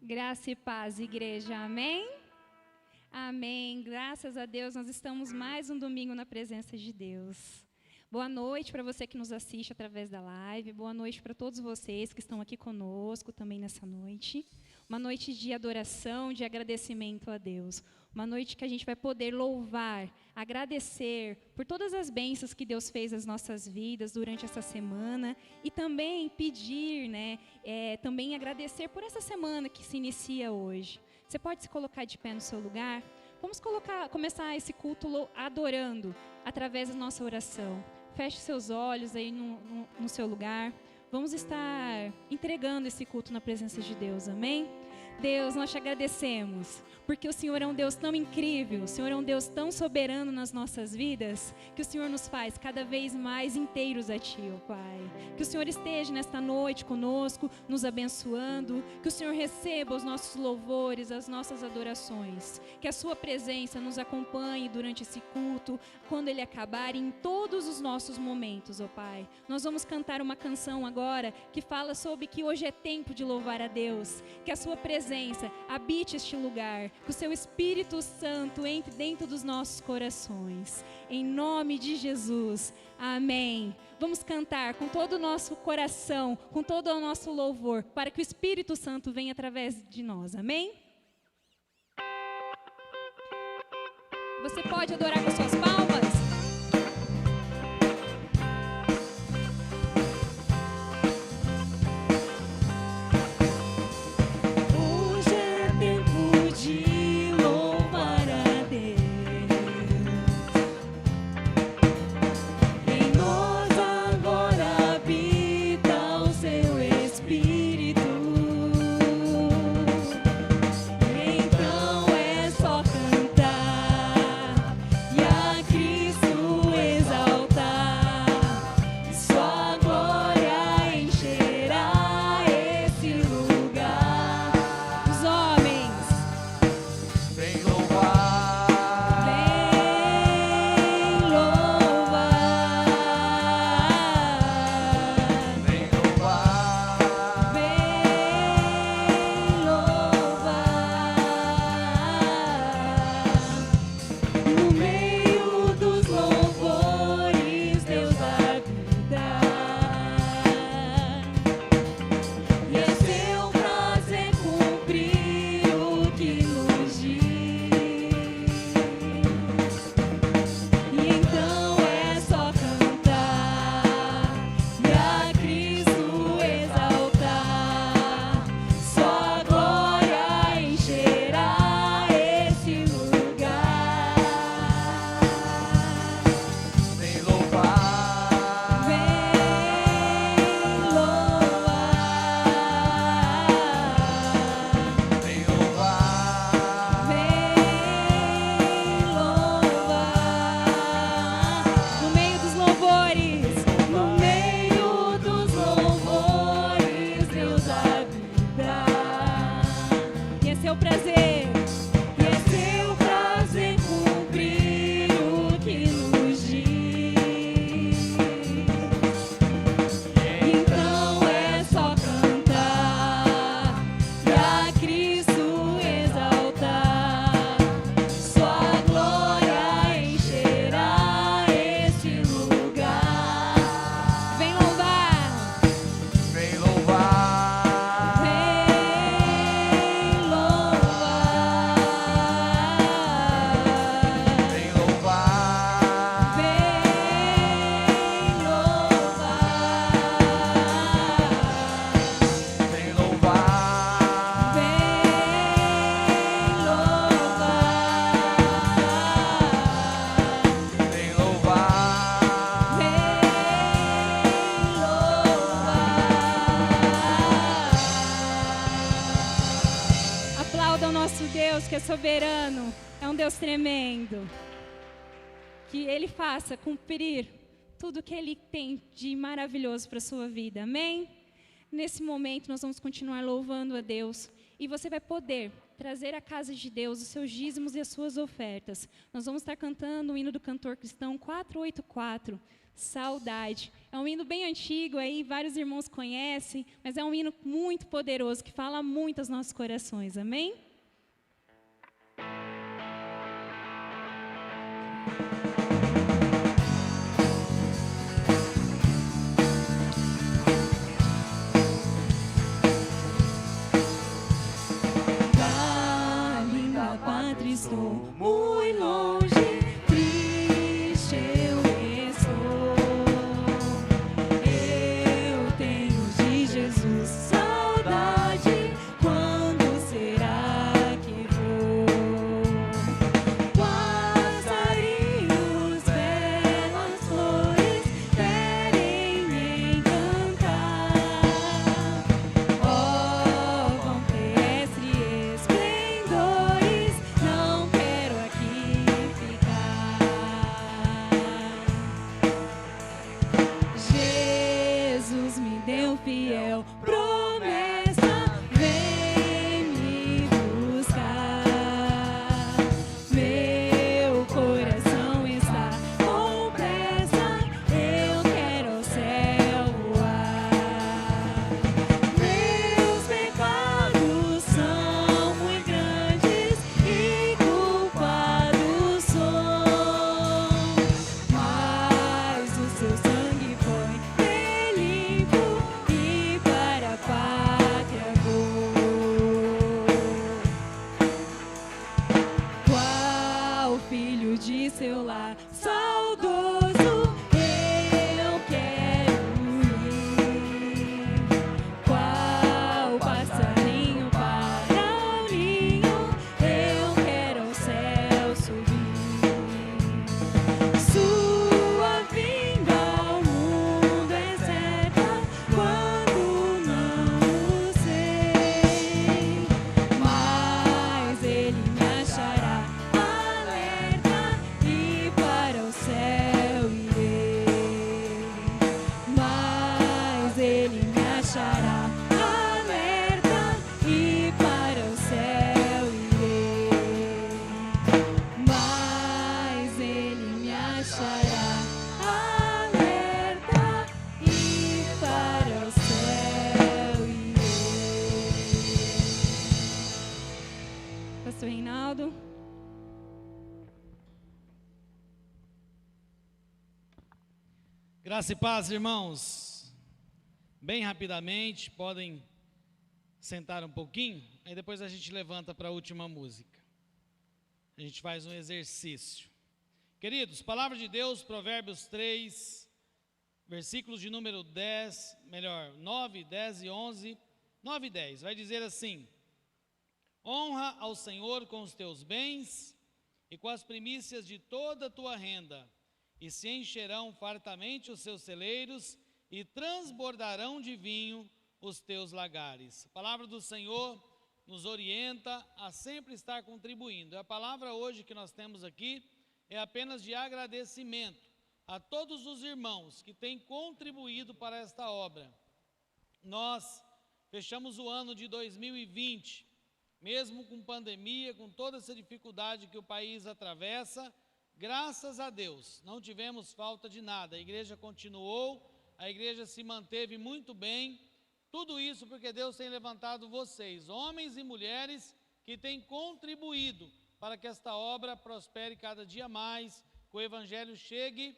Graça e paz, igreja. Amém? Amém. Graças a Deus, nós estamos mais um domingo na presença de Deus. Boa noite para você que nos assiste através da live. Boa noite para todos vocês que estão aqui conosco também nessa noite. Uma noite de adoração, de agradecimento a Deus. Uma noite que a gente vai poder louvar, agradecer por todas as bênçãos que Deus fez nas nossas vidas durante essa semana e também pedir, também agradecer por essa semana que se inicia hoje. Você pode se colocar de pé no seu lugar? Vamos começar esse culto adorando através da nossa oração. Feche seus olhos aí no seu lugar. Vamos estar entregando esse culto na presença de Deus, amém? Deus, nós te agradecemos, porque o Senhor é um Deus tão incrível, o Senhor é um Deus tão soberano nas nossas vidas, que o Senhor nos faz cada vez mais inteiros a Ti, ó Pai. Que o Senhor esteja nesta noite conosco, nos abençoando, que o Senhor receba os nossos louvores, as nossas adorações, que a Sua presença nos acompanhe durante esse culto, quando ele acabar, em todos os nossos momentos, ó Pai. Nós vamos cantar uma canção agora, que fala sobre que hoje é tempo de louvar a Deus, que a Sua presença habite este lugar, que o Seu Espírito Santo entre dentro dos nossos corações. Em nome de Jesus, amém. Vamos cantar com todo o nosso coração, com todo o nosso louvor, para que o Espírito Santo venha através de nós, amém? Você pode adorar com suas palmas? Soberano, é um Deus tremendo, que Ele faça cumprir tudo que Ele tem de maravilhoso para a sua vida, amém? Nesse momento nós vamos continuar louvando a Deus e você vai poder trazer à casa de Deus os seus dízimos e as suas ofertas. Nós vamos estar cantando o hino do cantor cristão 484, Saudade. É um hino bem antigo, aí vários irmãos conhecem, mas é um hino muito poderoso, que fala muito aos nossos corações, amém? Da linda pátria estou muito longe, triste eu estou. Eu tenho de Jesus saudade. Quando será que vou? Passarinhos, belas flores querem me encantar. Oh, vão terrestres esplendores, não quero aqui ficar. Jesus me deu fiel promessa, vem me buscar. Meu coração está com pressa, eu quero ao céu voar. Meus pecados são muito grandes e culpado sou, mas o seu sangue foi me limpo e para a pátria vou. Qual filho de seu lar saudoso eu quero ir? Qual passarinho para o ninho eu quero ao céu subir? Sua vinda ao mundo é certa quando não o sei, mas ele me achará alerta e para o céu irei. Mas ele me achará alerta e para o céu irei. Mas ele me achará alerta e para o céu irei. Pastor Reinaldo. Graça e paz, irmãos. Bem rapidamente, podem sentar um pouquinho, aí depois a gente levanta para a última música. A gente faz um exercício. Queridos, palavra de Deus, Provérbios 3, versículos de número 9, 10 e 11, 9 e 10, vai dizer assim: honra ao Senhor com os teus bens e com as primícias de toda a tua renda, e se encherão fartamente os seus celeiros, e transbordarão de vinho os teus lagares. A palavra do Senhor nos orienta a sempre estar contribuindo. A palavra hoje que nós temos aqui é apenas de agradecimento a todos os irmãos que têm contribuído para esta obra. Nós fechamos o ano de 2020, mesmo com pandemia, com toda essa dificuldade que o país atravessa, graças a Deus, não tivemos falta de nada. A igreja continuou, a igreja se manteve muito bem. Tudo isso porque Deus tem levantado vocês, homens e mulheres, que têm contribuído para que esta obra prospere cada dia mais, que o Evangelho chegue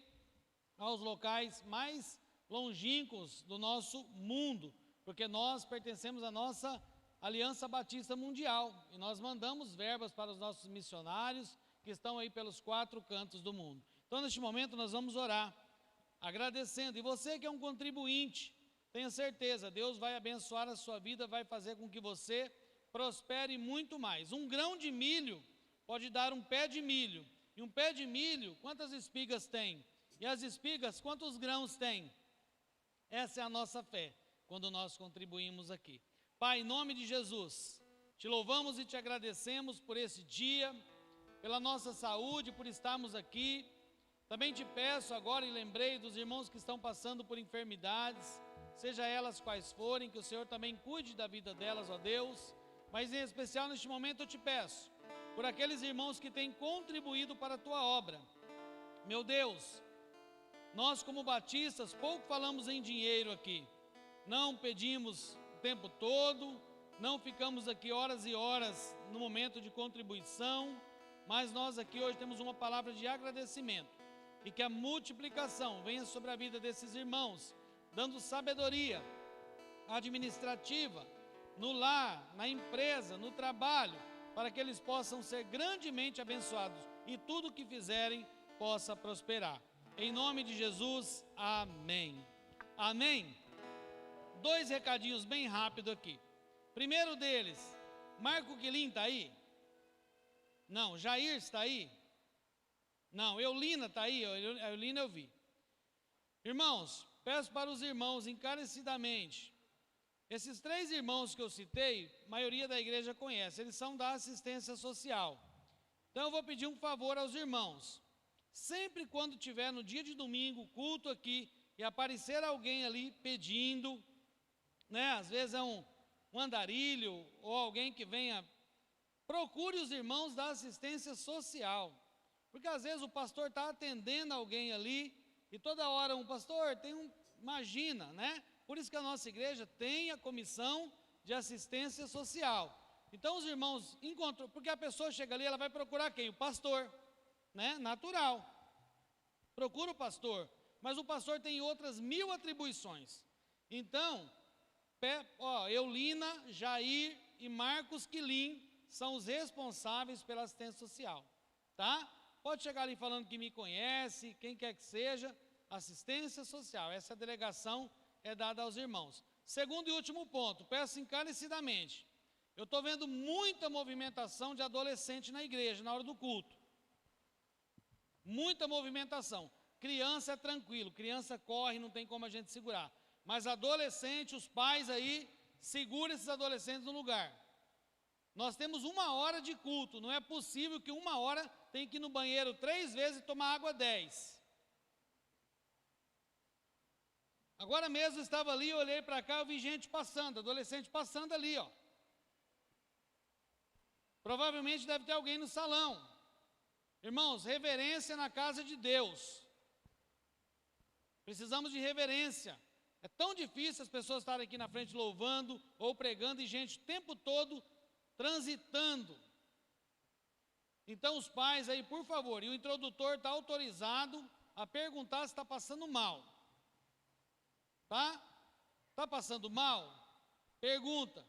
aos locais mais longínquos do nosso mundo, porque nós pertencemos à nossa Aliança Batista Mundial, e nós mandamos verbas para os nossos missionários, que estão aí pelos 4 cantos do mundo. Então, neste momento, nós vamos orar, agradecendo. E você que é um contribuinte, tenha certeza, Deus vai abençoar a sua vida, vai fazer com que você prospere muito mais. Um grão de milho pode dar um pé de milho. E um pé de milho, quantas espigas tem? E as espigas, quantos grãos tem? Essa é a nossa fé, quando nós contribuímos aqui. Pai, em nome de Jesus, te louvamos e te agradecemos por esse dia, pela nossa saúde, por estarmos aqui. Também te peço agora, e lembrei dos irmãos que estão passando por enfermidades, seja elas quais forem, que o Senhor também cuide da vida delas, ó Deus. Mas em especial neste momento eu te peço, por aqueles irmãos que têm contribuído para a tua obra. Meu Deus, Nós, como batistas, pouco falamos em dinheiro aqui. Não pedimos o tempo todo, não ficamos aqui horas e horas no momento de contribuição, mas nós aqui hoje temos uma palavra de agradecimento. E que a multiplicação venha sobre a vida desses irmãos, dando sabedoria administrativa, no lar, na empresa, no trabalho, para que eles possam ser grandemente abençoados e tudo o que fizerem possa prosperar. Em nome de Jesus, amém. Amém? 2 recadinhos bem rápido aqui. Primeiro deles, Marco Quilin está aí? Não. Jair está aí? Não. Eulina está aí? A Eulina eu vi. Irmãos, peço para os irmãos encarecidamente, esses 3 irmãos que eu citei, a maioria da igreja conhece, eles são da assistência social. Então eu vou pedir um favor aos irmãos. Sempre quando tiver no dia de domingo, culto aqui, e aparecer alguém ali pedindo, né? Às vezes é um andarilho, ou alguém que venha, procure os irmãos da assistência social. Porque às vezes o pastor está atendendo alguém ali, e toda hora um pastor imagina, né? Por isso que a nossa igreja tem a comissão de assistência social. Então os irmãos encontram, porque a pessoa chega ali, ela vai procurar quem? O pastor, né? Natural. Procura o pastor, mas o pastor tem outras 1000 atribuições. Então, Eulina, Jair e Marcos Quilin são os responsáveis pela assistência social, tá? Pode chegar ali falando que me conhece, quem quer que seja, assistência social, essa delegação é dada aos irmãos. Segundo e último ponto, peço encarecidamente, eu estou vendo muita movimentação de adolescente na igreja, na hora do culto. Muita movimentação. Criança é tranquilo, criança corre, não tem como a gente segurar. Mas adolescente, os pais aí, segura esses adolescentes no lugar. Nós temos 1 hora de culto, não é possível que 1 hora tem que ir no banheiro 3 vezes e tomar água 10. Agora mesmo eu estava ali, eu olhei para cá, eu vi gente passando, adolescente passando ali, ó. Provavelmente deve ter alguém no salão. Irmãos, reverência na casa de Deus. Precisamos de reverência. É tão difícil as pessoas estarem aqui na frente louvando ou pregando e gente o tempo todo transitando. Então os pais aí, por favor, e o introdutor está autorizado a perguntar se está passando mal. Tá? Está passando mal? Pergunta.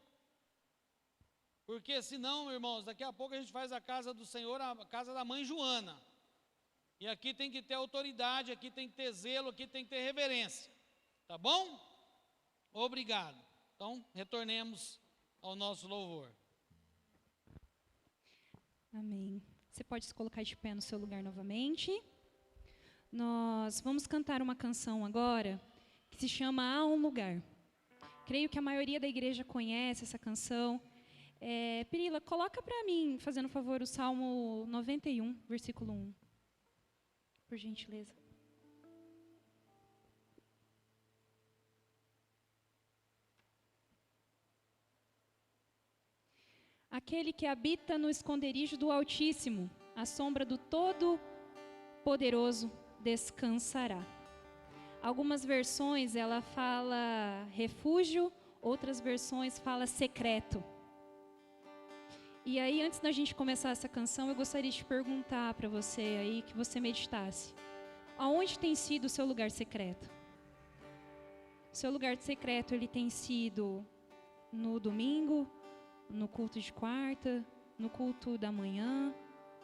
Porque senão, irmãos, daqui a pouco a gente faz a casa do Senhor, a casa da mãe Joana. E aqui tem que ter autoridade, aqui tem que ter zelo, aqui tem que ter reverência. Tá bom? Obrigado. Então, retornemos ao nosso louvor. Amém. Você pode se colocar de pé no seu lugar novamente. Nós vamos cantar uma canção agora, que se chama Há um Lugar. Creio que a maioria da igreja conhece essa canção. Pirila, coloca para mim, fazendo favor, o Salmo 91, versículo 1. Por gentileza. Aquele que habita no esconderijo do Altíssimo, à sombra do Todo-Poderoso, descansará. Algumas versões ela fala refúgio, outras versões fala secreto. E aí, antes da gente começar essa canção, eu gostaria de perguntar para você aí, que você meditasse. Aonde tem sido o seu lugar secreto? O seu lugar secreto, ele tem sido no domingo, no culto de quarta, no culto da manhã,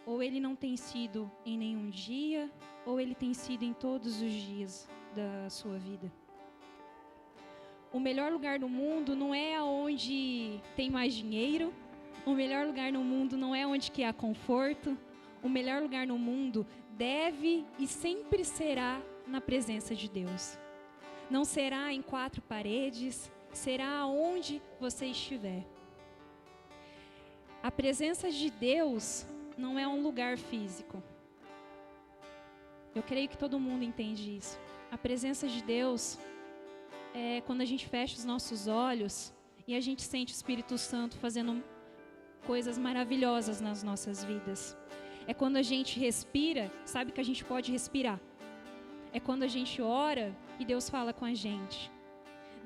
ou ele não tem sido em nenhum dia, ou ele tem sido em todos os dias da sua vida? O melhor lugar do mundo não é onde tem mais dinheiro, o melhor lugar no mundo não é onde que há conforto, o melhor lugar no mundo deve e sempre será na presença de Deus. Não será em 4 paredes, será onde você estiver. A presença de Deus não é um lugar físico. Eu creio que todo mundo entende isso. A presença de Deus é quando a gente fecha os nossos olhos e a gente sente o Espírito Santo fazendo coisas maravilhosas nas nossas vidas. É quando a gente respira, sabe que a gente pode respirar. é quando a gente ora e Deus fala com a gente.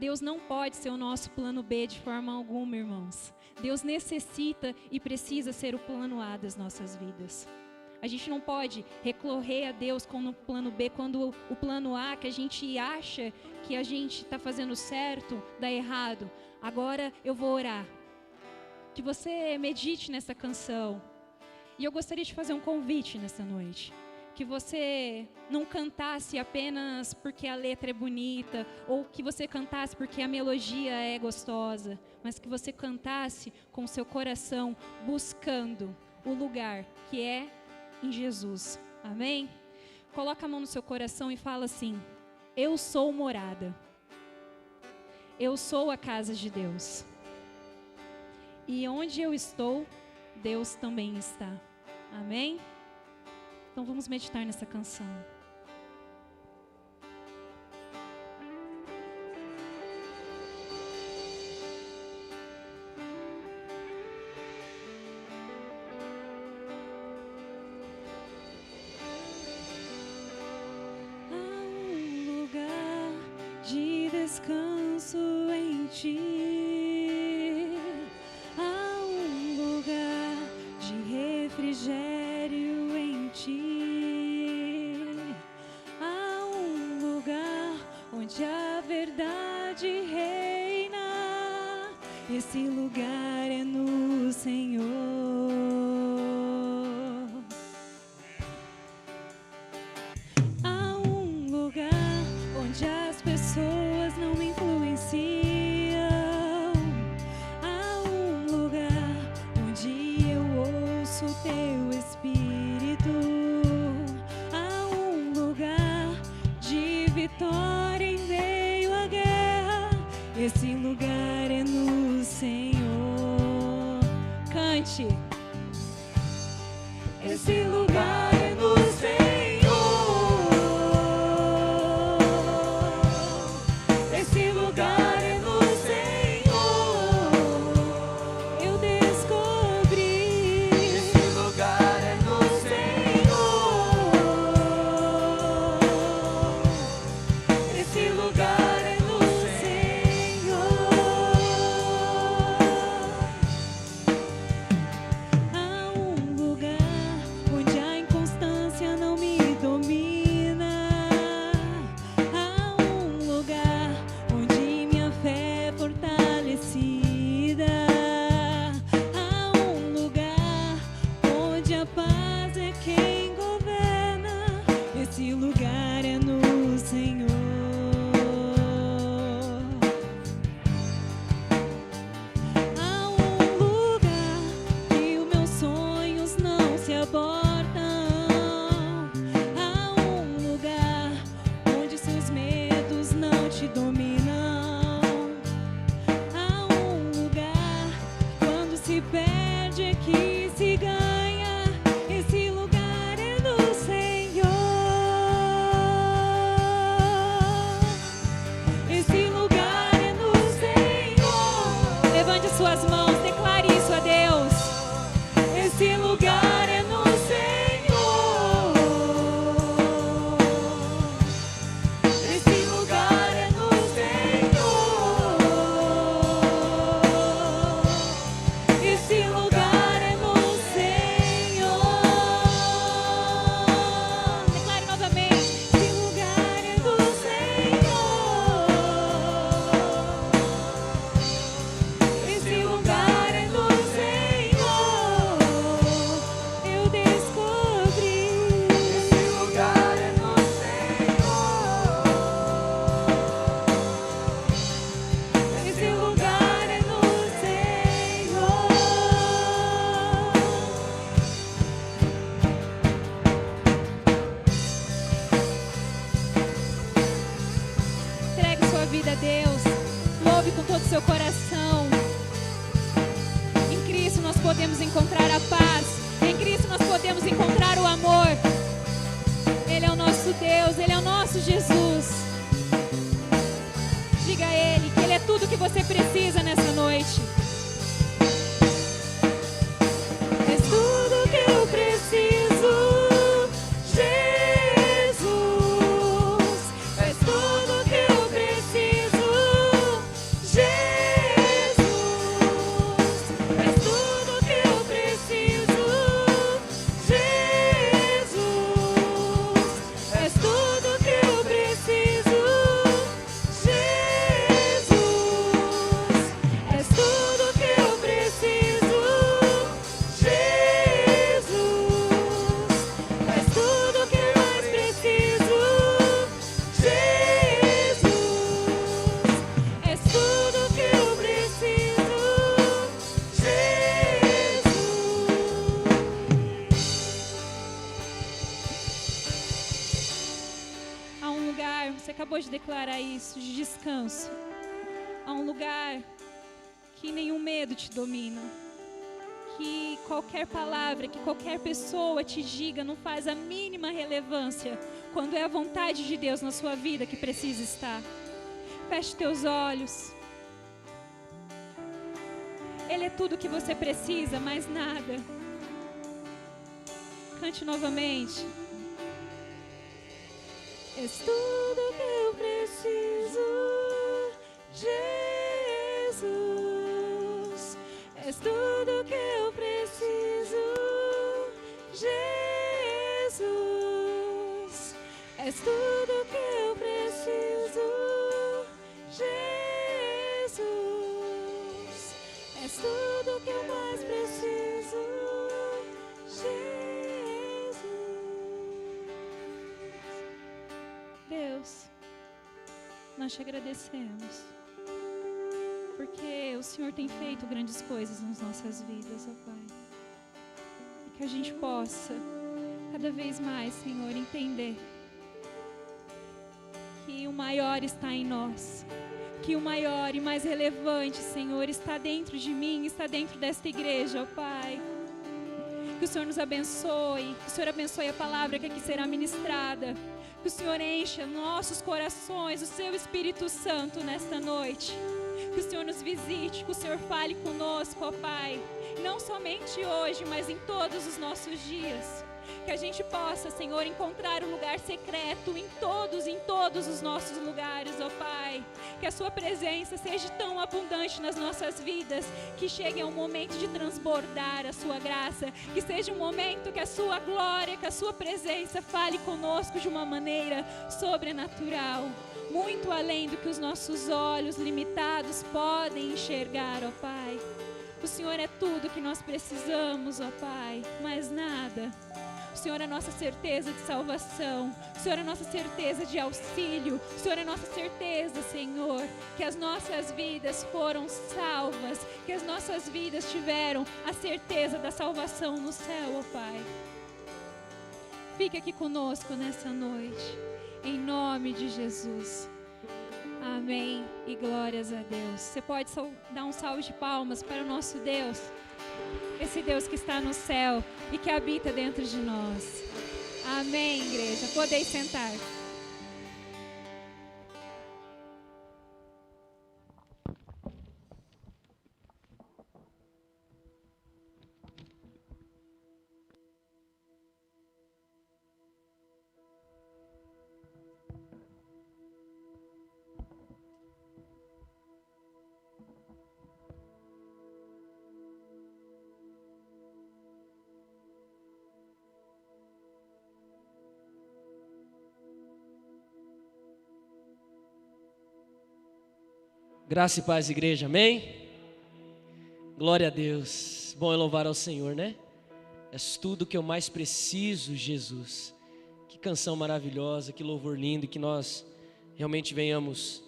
Deus não pode ser o nosso plano B de forma alguma, irmãos. Deus necessita e precisa ser o plano A das nossas vidas. A gente não pode recorrer a Deus como plano B quando o plano A, que a gente acha que a gente está fazendo certo, dá errado. Agora eu vou orar. Que você medite nessa canção. E eu gostaria de fazer um convite nessa noite. Que você não cantasse apenas porque a letra é bonita, ou que você cantasse porque a melodia é gostosa, mas que você cantasse com o seu coração, buscando o lugar que é em Jesus. Amém? Coloca a mão no seu coração e fala assim: eu sou morada. Eu sou a casa de Deus. E onde eu estou, Deus também está. Amém? Então vamos meditar nessa canção. Há um lugar de descanso em ti. Há um lugar de refrigério em ti. Há um lugar onde a verdade reina. Esse lugar é no Senhor. Há um lugar onde as pessoas não me influenciam. Há um lugar onde eu ouço o teu Espírito. Há um lugar de vitória em meio à guerra. Esse lugar é no Senhor. Cante. Esse lugar é no Senhor. Esse lugar é no Senhor. Eu descobri. Esse lugar é no Senhor. Esse lugar é no Senhor. Há um lugar onde a inconstância não me domina. Há um lugar onde minha fé é fortalecida. Há um lugar onde a paz é quem governa. Esse lugar é no Senhor. Há um lugar que os meus sonhos não se abortam. Há um lugar onde seus medos não te dominam. Há um lugar quando se perde é que se ganha. Esse lugar é no Senhor. Esse lugar é no Senhor. Levante as suas mãos, declare isso a Deus. Esse lugar é no Senhor. Esse lugar é no Senhor. Esse lugar é no Senhor. Declare novamente. Esse lugar é no Senhor. Esse lugar é no Senhor. Eu descobri. Esse lugar é no Senhor. Esse lugar é no Senhor. Entregue sua vida a Deus. Louve com todo o seu coração. Em Cristo nós podemos encontrar a paz. Em Cristo nós podemos encontrar o amor. Ele é o nosso Deus, Ele é o nosso Jesus. Diga a Ele que Ele é tudo que você precisa nessa noite. És tudo que eu preciso, Jesus. acabou de declarar isso, de descanso. A um lugar que nenhum medo te domina. Que qualquer palavra, que qualquer pessoa te diga não faz a mínima relevância quando é a vontade de Deus na sua vida que precisa estar. Feche teus olhos. Ele é tudo o que você precisa, mais nada. Cante novamente. És tudo que eu preciso, Jesus. És tudo que eu preciso, Jesus. És tudo que eu preciso, Jesus. És tudo que eu mais preciso, Jesus. Deus, nós te agradecemos, porque o Senhor tem feito grandes coisas nas nossas vidas, ó Pai. E que a gente possa, cada vez mais, Senhor, entender que o maior está em nós. Que o maior e mais relevante, Senhor, está dentro de mim, está dentro desta igreja, ó Pai. Que o Senhor nos abençoe, que o Senhor abençoe a palavra que aqui será ministrada. Que o Senhor encha nossos corações, o Seu Espírito Santo nesta noite. Que o Senhor nos visite, que o Senhor fale conosco, ó Pai. Não somente hoje, mas em todos os nossos dias. Que a gente possa, Senhor, encontrar um lugar secreto em todos os nossos lugares, ó Pai. Que a Sua presença seja tão abundante nas nossas vidas, que chegue ao momento de transbordar a Sua graça. Que seja um momento que a Sua glória, que a Sua presença fale conosco de uma maneira sobrenatural. Muito além do que os nossos olhos limitados podem enxergar, ó Pai. O Senhor é tudo que nós precisamos, ó Pai, mais nada. O Senhor é a nossa certeza de salvação. O Senhor é a nossa certeza de auxílio. O Senhor é a nossa certeza, Senhor, que as nossas vidas foram salvas, que as nossas vidas tiveram a certeza da salvação no céu, ó Pai. Fique aqui conosco nessa noite, em nome de Jesus. Amém e glórias a Deus. Você pode dar um salve de palmas para o nosso Deus, esse Deus que está no céu e que habita dentro de nós. Amém, igreja. Podeis sentar. Graça e paz, igreja, amém? Glória a Deus. Bom é louvar ao Senhor, né? És tudo que eu mais preciso, Jesus. Que canção maravilhosa, que louvor lindo, que nós realmente venhamos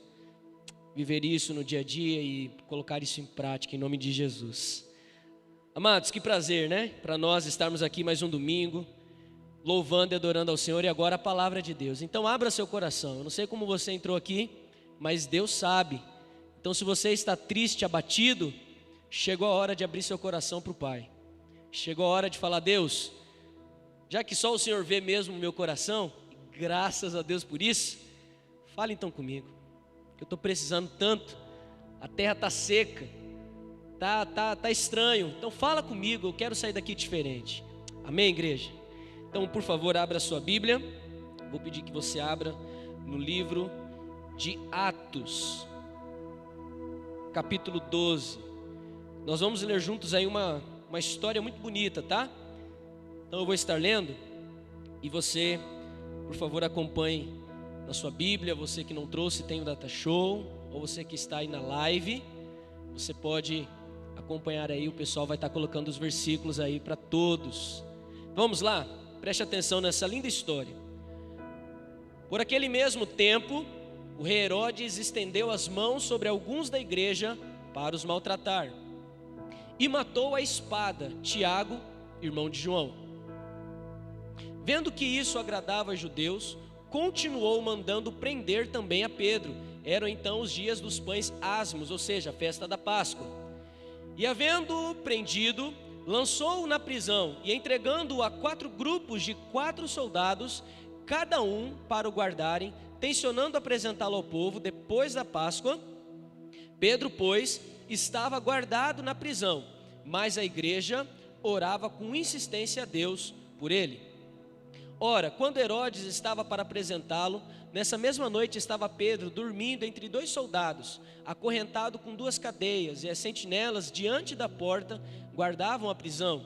viver isso no dia a dia e colocar isso em prática, em nome de Jesus. Amados, que prazer, né? Para nós estarmos aqui mais um domingo, louvando e adorando ao Senhor, e agora a palavra de Deus. Então abra seu coração. Eu não sei como você entrou aqui, mas Deus sabe. Então, se você está triste, abatido, chegou a hora de abrir seu coração para o Pai. Chegou a hora de falar: Deus, já que só o Senhor vê mesmo o meu coração, graças a Deus por isso, fale então comigo, que eu estou precisando tanto, a terra está seca, tá estranho, então fala comigo, eu quero sair daqui diferente. Amém, igreja? Então, por favor, abra a sua Bíblia. Vou pedir que você abra no livro de Atos, capítulo 12. Nós vamos ler juntos aí uma história muito bonita, tá? Então eu vou estar lendo e você, por favor, acompanhe na sua Bíblia. Você que não trouxe, tem o Data Show, ou você que está aí na live, você pode acompanhar aí, o pessoal vai estar colocando os versículos aí para todos. Vamos lá, preste atenção nessa linda história. Por aquele mesmo tempo, o rei Herodes estendeu as mãos sobre alguns da igreja para os maltratar e matou a espada Tiago, irmão de João. Vendo que isso agradava aos judeus, continuou mandando prender também a Pedro. Eram então os dias dos pães asmos, ou seja, a festa da Páscoa. E havendo-o prendido, lançou-o na prisão e entregando-o a 4 grupos de 4 soldados, cada um para o guardarem, tencionando apresentá-lo ao povo depois da Páscoa. Pedro, pois, estava guardado na prisão, mas a igreja orava com insistência a Deus por ele. Ora, quando Herodes estava para apresentá-lo, nessa mesma noite estava Pedro dormindo entre 2 soldados, acorrentado com 2 cadeias, e as sentinelas diante da porta guardavam a prisão.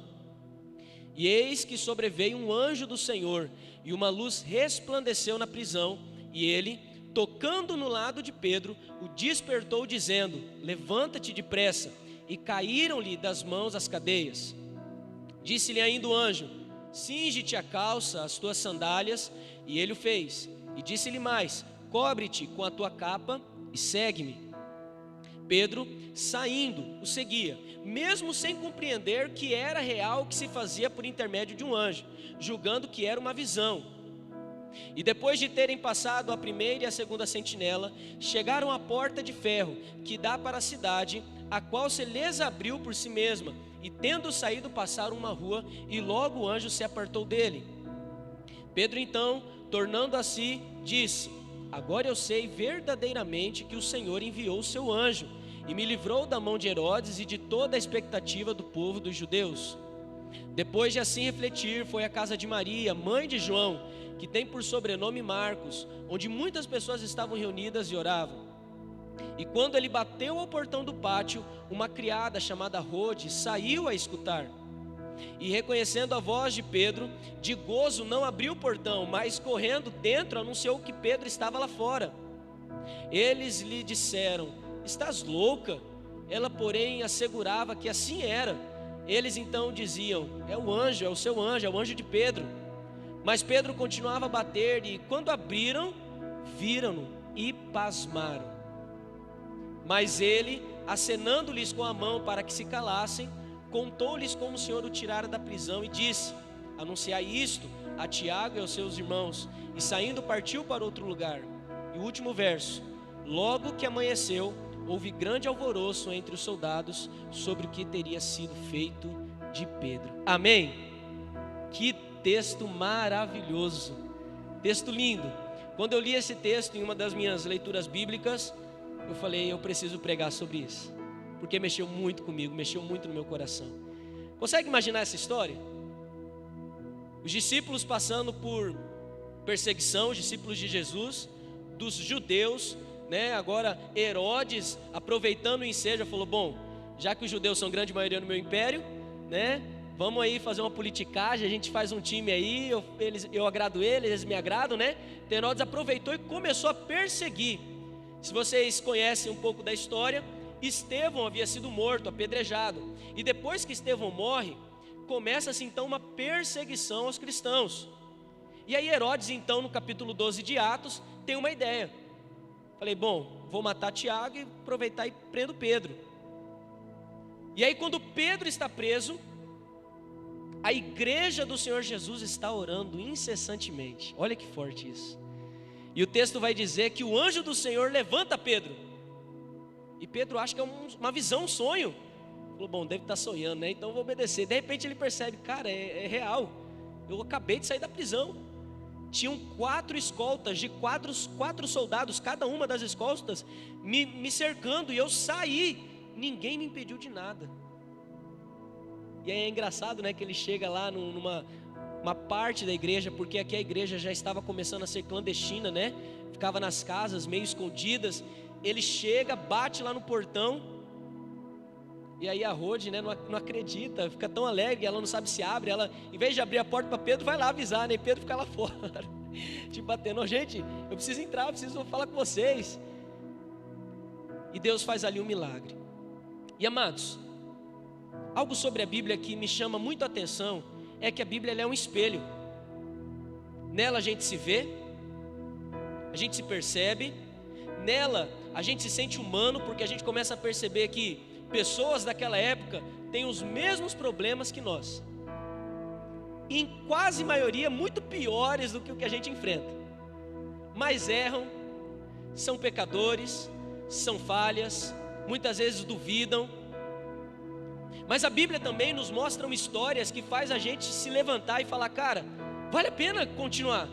E eis que sobreveio um anjo do Senhor, e uma luz resplandeceu na prisão, e ele, tocando no lado de Pedro, o despertou dizendo: levanta-te depressa. E caíram-lhe das mãos as cadeias. Disse-lhe ainda o anjo: cinge-te a calça, as tuas sandálias. E ele o fez. E disse-lhe mais: cobre-te com a tua capa e segue-me. Pedro, saindo, o seguia, mesmo sem compreender que era real o que se fazia por intermédio de um anjo, julgando que era uma visão. E depois de terem passado a primeira e a segunda sentinela, chegaram à porta de ferro, que dá para a cidade, a qual se lhes abriu por si mesma, e tendo saído passaram uma rua, e logo o anjo se apartou dele. Pedro então, tornando a si, disse: agora eu sei verdadeiramente que o Senhor enviou o seu anjo, e me livrou da mão de Herodes e de toda a expectativa do povo dos judeus. Depois de assim refletir, foi à casa de Maria, mãe de João, que tem por sobrenome Marcos, onde muitas pessoas estavam reunidas e oravam. E quando ele bateu ao portão do pátio, uma criada chamada Rode saiu a escutar. E reconhecendo a voz de Pedro, de gozo não abriu o portão, mas correndo dentro anunciou que Pedro estava lá fora. Eles lhe disseram: estás louca? Ela, porém, assegurava que assim era. Eles então diziam: é o anjo, é o seu anjo, é o anjo de Pedro. Mas Pedro continuava a bater, e quando abriram, viram-no e pasmaram. Mas ele, acenando-lhes com a mão para que se calassem, contou-lhes como o Senhor o tirara da prisão e disse: anunciai isto a Tiago e aos seus irmãos. E saindo partiu para outro lugar. E o último verso: logo que amanheceu, houve grande alvoroço entre os soldados sobre o que teria sido feito de Pedro. Amém? Que texto maravilhoso, texto lindo. Quando eu li esse texto em uma das minhas leituras bíblicas, eu falei: eu preciso pregar sobre isso, porque mexeu muito comigo, mexeu muito no meu coração. Consegue imaginar essa história? Os discípulos passando por perseguição, os discípulos de Jesus, dos judeus, né? Agora Herodes, aproveitando o ensejo, falou: bom, já que os judeus são grande maioria no meu império, né? Vamos aí fazer uma politicagem, a gente faz um time aí, eu agrado eles me agradam, né? Herodes aproveitou e começou a perseguir. Se vocês conhecem um pouco da história, Estevão havia sido morto, apedrejado. E depois que Estevão morre, começa-se então uma perseguição aos cristãos. E aí Herodes então, no capítulo 12 de Atos, tem uma ideia. Falei: bom, vou matar Tiago e aproveitar e prendo Pedro. E aí quando Pedro está preso, a igreja do Senhor Jesus está orando incessantemente. Olha que forte isso. E o texto vai dizer que o anjo do Senhor levanta Pedro. E Pedro acha que é uma visão, um sonho. Falou: bom, deve estar sonhando, né? Então vou obedecer. De repente ele percebe: cara, é real. Eu acabei de sair da prisão. Tinham 4 escoltas de 4 soldados, cada uma das escoltas me cercando, e eu saí. Ninguém me impediu de nada. E aí é engraçado, né, que ele chega lá numa parte da igreja, porque aqui a igreja já estava começando a ser clandestina, né? Ficava nas casas, meio escondidas. Ele chega, bate lá no portão, e aí a Rode, né, não acredita, fica tão alegre, ela não sabe se abre. Ela, em vez de abrir a porta para Pedro, vai lá avisar, né? E Pedro fica lá fora, tipo batendo: gente, eu preciso entrar, eu preciso falar com vocês. E Deus faz ali um milagre. E amados, algo sobre a Bíblia que me chama muito a atenção é que a Bíblia ela é um espelho. Nela a gente se vê, a gente se percebe, nela a gente se sente humano, porque a gente começa a perceber que pessoas daquela época têm os mesmos problemas que nós, e em quase maioria muito piores do que o que a gente enfrenta. mais erram, são pecadores, são falhas, muitas vezes duvidam. Mas a Bíblia também nos mostra histórias que faz a gente se levantar e falar: cara, vale a pena continuar,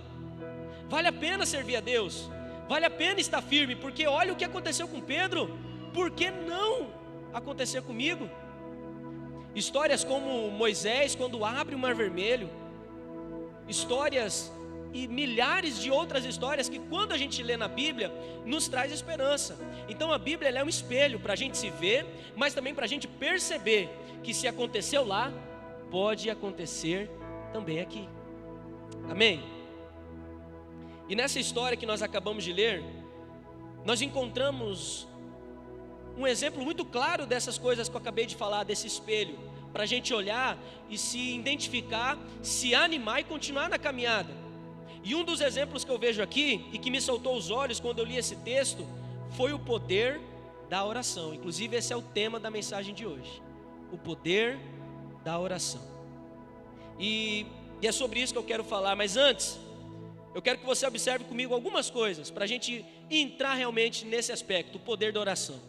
vale a pena servir a Deus, vale a pena estar firme, porque olha o que aconteceu com Pedro, por que não acontecer comigo? Histórias como Moisés quando abre o Mar Vermelho, histórias e milhares de outras histórias que quando a gente lê na Bíblia, nos traz esperança. Então a Bíblia ela é um espelho para a gente se ver, mas também para a gente perceber que se aconteceu lá, pode acontecer também aqui. Amém? E nessa história que nós acabamos de ler, nós encontramos um exemplo muito claro dessas coisas que eu acabei de falar, desse espelho, para a gente olhar e se identificar, se animar e continuar na caminhada. E um dos exemplos que eu vejo aqui, e que me saltou os olhos quando eu li esse texto, foi o poder da oração. Inclusive esse é o tema da mensagem de hoje, o poder da oração. E é sobre isso que eu quero falar, mas antes, eu quero que você observe comigo algumas coisas, para a gente entrar realmente nesse aspecto, o poder da oração.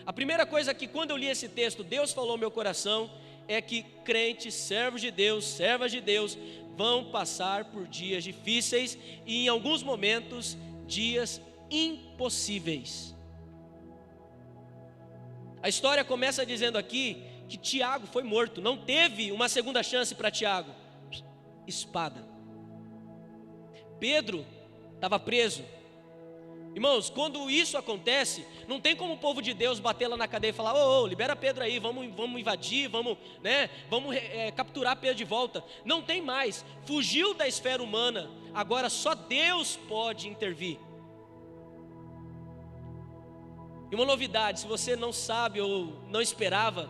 A primeira coisa que quando eu li esse texto, Deus falou ao meu coração, é que crentes, servos de Deus, servas de Deus, vão passar por dias difíceis e em alguns momentos, dias impossíveis. A história começa dizendo aqui que Tiago foi morto, não teve uma segunda chance para Tiago. Espada. Pedro estava preso. Irmãos, quando isso acontece, não tem como o povo de Deus bater lá na cadeia e falar: ô, libera Pedro aí, vamos invadir, vamos capturar Pedro de volta. Não tem mais, fugiu da esfera humana, agora só Deus pode intervir. E uma novidade, se você não sabe ou não esperava,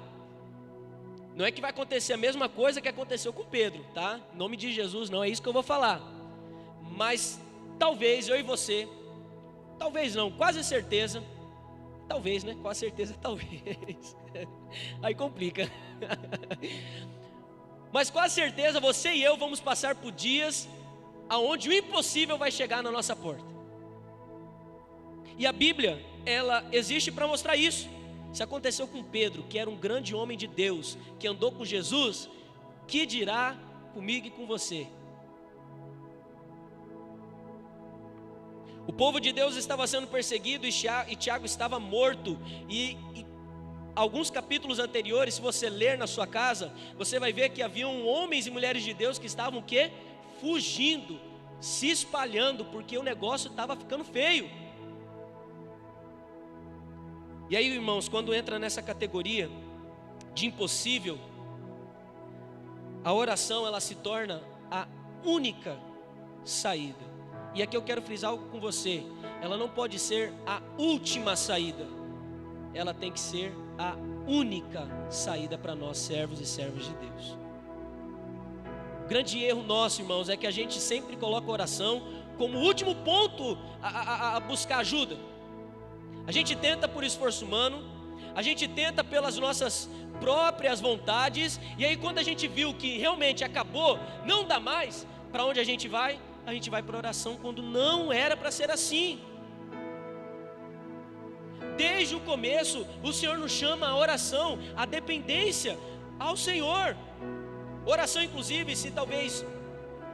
não é que vai acontecer a mesma coisa que aconteceu com Pedro, tá? Em nome de Jesus, não é isso que eu vou falar. Mas talvez eu e você, talvez não, quase certeza, talvez, né? Quase certeza, talvez. Aí complica. Mas quase certeza você e eu vamos passar por dias aonde o impossível vai chegar na nossa porta. E a Bíblia, ela existe para mostrar isso. Se aconteceu com Pedro, que era um grande homem de Deus, que andou com Jesus, que dirá comigo e com você? O povo de Deus estava sendo perseguido e Tiago estava morto. E alguns capítulos anteriores, se você ler na sua casa, você vai ver que haviam homens e mulheres de Deus que estavam o quê? Fugindo, se espalhando, porque o negócio estava ficando feio. E aí, irmãos, quando entra nessa categoria de impossível, a oração ela se torna a única saída. E aqui eu quero frisar algo com você: ela não pode ser a última saída, ela tem que ser a única saída para nós, servos e servas de Deus. O grande erro nosso, irmãos, é que a gente sempre coloca a oração como o último ponto a buscar ajuda. A gente tenta por esforço humano, a gente tenta pelas nossas próprias vontades, e aí quando a gente viu que realmente acabou, não dá mais, para onde a gente vai? A gente vai para a oração quando não era para ser assim. Desde o começo, o Senhor nos chama a oração, a dependência ao Senhor. Oração, inclusive, se talvez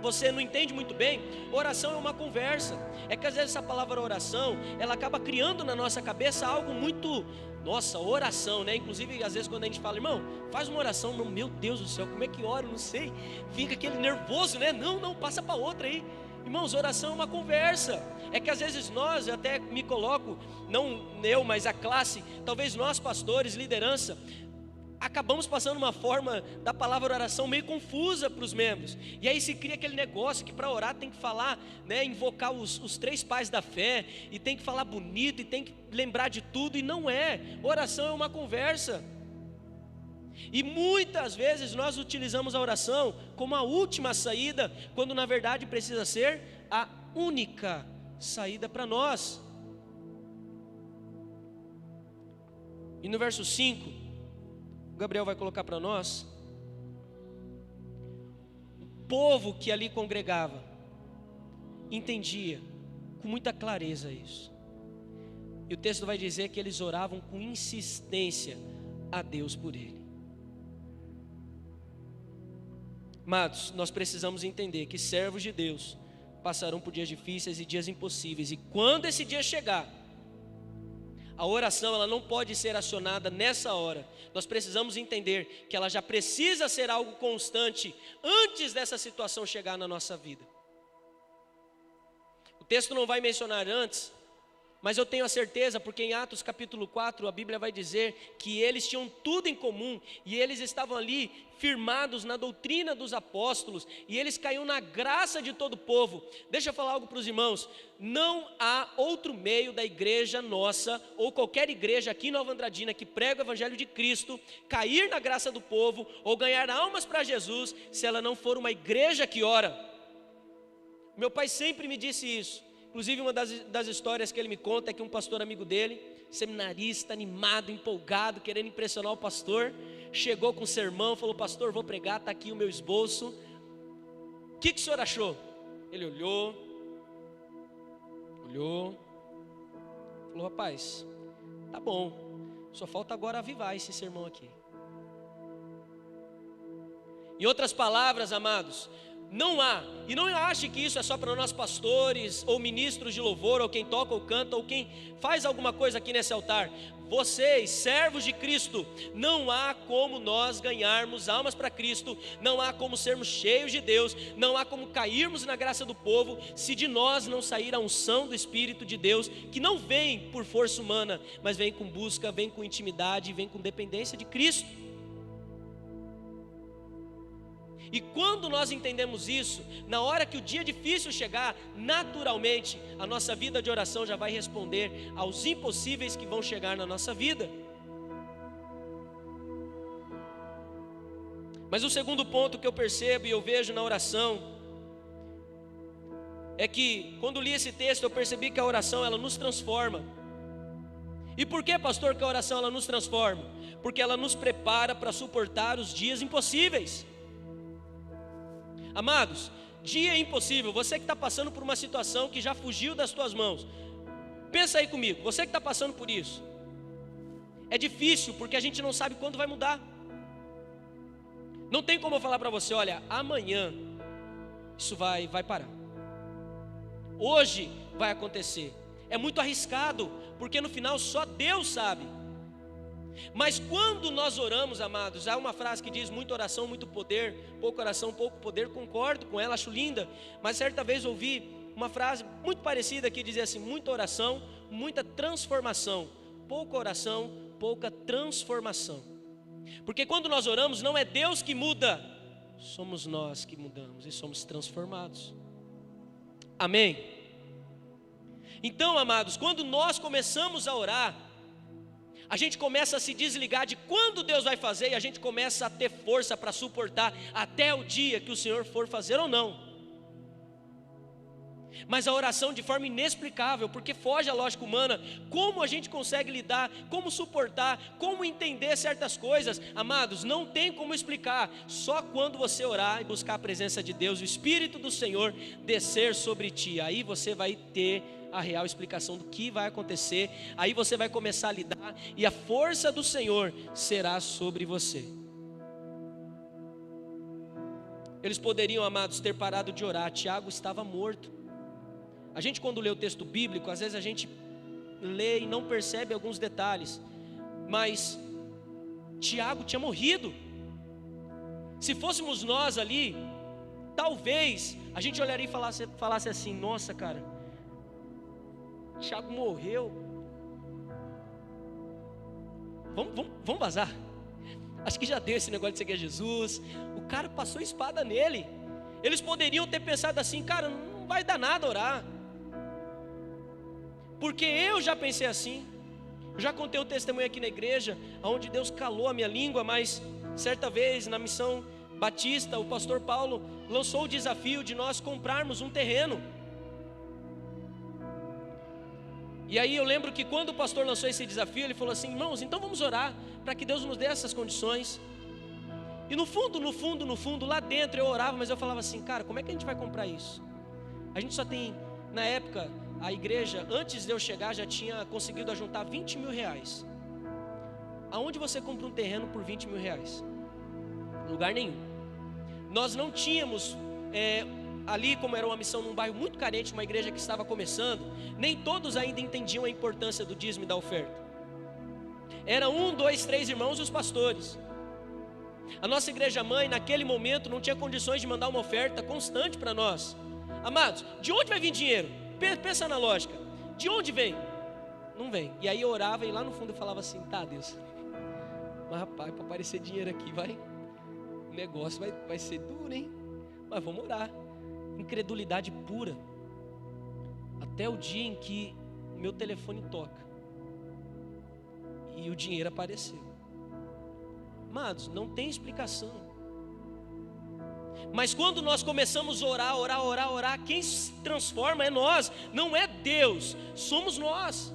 você não entende muito bem, oração é uma conversa. É que às vezes essa palavra oração, ela acaba criando na nossa cabeça algo muito, nossa, oração, né? Inclusive às vezes quando a gente fala: irmão, faz uma oração, não, meu Deus do céu, como é que ora? Eu não sei, fica aquele nervoso, né? Não, passa para outra aí. Irmãos, oração é uma conversa. É que às vezes nós, eu até me coloco, não eu, mas a classe, talvez nós pastores, liderança, acabamos passando uma forma da palavra oração meio confusa para os membros. E aí se cria aquele negócio que para orar tem que falar, né, invocar os 3 pais da fé, e tem que falar bonito, e tem que lembrar de tudo, e não é. Oração é uma conversa. E muitas vezes nós utilizamos a oração como a última saída, quando na verdade precisa ser a única saída para nós. E no verso 5, o Gabriel vai colocar para nós: o povo que ali congregava entendia com muita clareza isso. E o texto vai dizer que eles oravam com insistência a Deus por ele. Amados, nós precisamos entender que servos de Deus passarão por dias difíceis e dias impossíveis. E quando esse dia chegar, a oração ela não pode ser acionada nessa hora. Nós precisamos entender que ela já precisa ser algo constante antes dessa situação chegar na nossa vida. O texto não vai mencionar antes, mas eu tenho a certeza, porque em Atos capítulo 4 a Bíblia vai dizer que eles tinham tudo em comum e eles estavam ali firmados na doutrina dos apóstolos e eles caíam na graça de todo o povo. Deixa eu falar algo para os irmãos: não há outro meio da igreja nossa ou qualquer igreja aqui em Nova Andradina que prega o evangelho de Cristo cair na graça do povo ou ganhar almas para Jesus se ela não for uma igreja que ora. Meu pai sempre me disse isso. Inclusive uma das histórias que ele me conta é que um pastor amigo dele, seminarista, animado, empolgado, querendo impressionar o pastor, chegou com um sermão, falou: pastor, vou pregar, está aqui o meu esboço, o que o senhor achou? Ele olhou, falou: rapaz, tá bom, só falta agora avivar esse sermão aqui. Em outras palavras, amados, não há, e não ache que isso é só para nós pastores, ou ministros de louvor, ou quem toca ou canta, ou quem faz alguma coisa aqui nesse altar. Vocês, servos de Cristo, não há como nós ganharmos almas para Cristo, não há como sermos cheios de Deus, não há como cairmos na graça do povo, se de nós não sair a unção do Espírito de Deus, que não vem por força humana, mas vem com busca, vem com intimidade, vem com dependência de Cristo. E quando nós entendemos isso, na hora que o dia difícil chegar, naturalmente a nossa vida de oração já vai responder aos impossíveis que vão chegar na nossa vida. Mas o segundo ponto que eu percebo e eu vejo na oração é que quando li esse texto eu percebi que a oração ela nos transforma. E por que, pastor, que a oração ela nos transforma? Porque ela nos prepara para suportar os dias impossíveis. Amados, dia impossível, você que está passando por uma situação que já fugiu das tuas mãos, pensa aí comigo, você que está passando por isso, é difícil porque a gente não sabe quando vai mudar, não tem como eu falar para você: olha, amanhã isso vai parar, hoje vai acontecer, é muito arriscado, porque no final só Deus sabe. Mas quando nós oramos, amados, há uma frase que diz: muita oração, muito poder, pouca oração, pouco poder. Concordo com ela, acho linda. Mas certa vez ouvi uma frase muito parecida que dizia assim: muita oração, muita transformação, pouca oração, pouca transformação. Porque quando nós oramos, não é Deus que muda, somos nós que mudamos e somos transformados. Amém? Então, amados, quando nós começamos a orar, a gente começa a se desligar de quando Deus vai fazer e a gente começa a ter força para suportar até o dia que o Senhor for fazer ou não. Mas a oração de forma inexplicável, porque foge à lógica humana, como a gente consegue lidar, como suportar, como entender certas coisas, amados, não tem como explicar, só quando você orar e buscar a presença de Deus, o Espírito do Senhor descer sobre ti, aí você vai ter a real explicação do que vai acontecer, aí você vai começar a lidar e a força do Senhor será sobre você. Eles poderiam, amados, ter parado de orar. Tiago estava morto. A gente, quando lê o texto bíblico, às vezes a gente lê e não percebe alguns detalhes, mas Tiago tinha morrido. Se fôssemos nós ali, talvez a gente olharia e falasse assim: nossa, cara, Tiago morreu, vamos vazar. Acho que já deu esse negócio de seguir Jesus. O cara passou espada nele. Eles poderiam ter pensado assim: cara, não vai dar nada orar. Porque eu já pensei assim. Eu já contei um testemunho aqui na igreja, onde Deus calou a minha língua, mas certa vez na missão batista, o pastor Paulo lançou o desafio de nós comprarmos um terreno. E aí eu lembro que quando o pastor lançou esse desafio, ele falou assim: irmãos, então vamos orar para que Deus nos dê essas condições. E no fundo, lá dentro eu orava, mas eu falava assim: cara, como é que a gente vai comprar isso? A gente só tem, na época, a igreja, antes de eu chegar, já tinha conseguido ajuntar 20 mil reais. Aonde você compra um terreno por 20 mil reais? Lugar nenhum. Nós não tínhamos, ali como era uma missão num bairro muito carente, uma igreja que estava começando, nem todos ainda entendiam a importância do dízimo e da oferta. Era 1, 2, 3 irmãos e os pastores. A nossa igreja mãe, naquele momento, não tinha condições de mandar uma oferta constante para nós. Amados, de onde vai vir dinheiro? Pensa na lógica. De onde vem? Não vem. E aí eu orava e lá no fundo eu falava assim: tá, Deus, mas rapaz, para aparecer dinheiro aqui, o negócio vai ser duro, hein? Mas vamos orar. Incredulidade pura. Até o dia em que meu telefone toca e o dinheiro apareceu. Amados, não tem explicação. Mas quando nós começamos a orar, quem se transforma é nós, não é Deus, somos nós.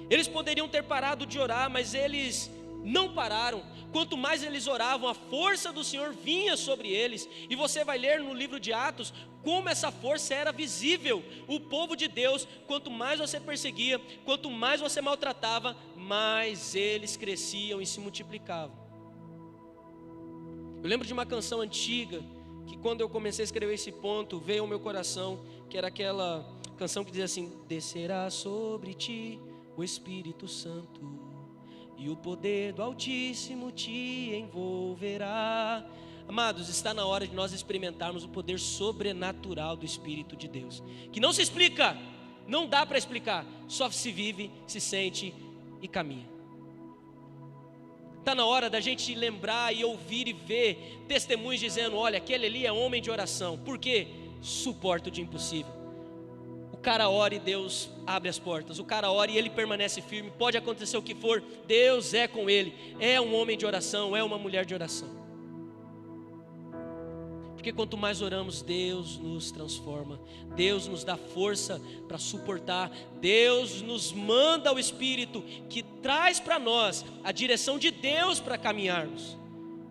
Eles poderiam ter parado de orar, mas eles não pararam. Quanto mais eles oravam, a força do Senhor vinha sobre eles. E você vai ler no livro de Atos como essa força era visível. O povo de Deus, quanto mais você perseguia, quanto mais você maltratava, mais eles cresciam e se multiplicavam. Eu lembro de uma canção antiga, que quando eu comecei a escrever esse ponto, veio ao meu coração, que era aquela canção que dizia assim: descerá sobre ti o Espírito Santo, e o poder do Altíssimo te envolverá. Amados, está na hora de nós experimentarmos o poder sobrenatural do Espírito de Deus, que não se explica, não dá para explicar, só se vive, se sente e caminha. Está na hora da gente lembrar e ouvir e ver testemunhos dizendo: olha, aquele ali é homem de oração. Por quê? Suporta o de impossível. O cara ora e Deus abre as portas. O cara ora e ele permanece firme. Pode acontecer o que for, Deus é com ele. É um homem de oração, é uma mulher de oração. Porque quanto mais oramos, Deus nos transforma. Deus nos dá força para suportar. Deus nos manda o Espírito que traz para nós a direção de Deus para caminharmos.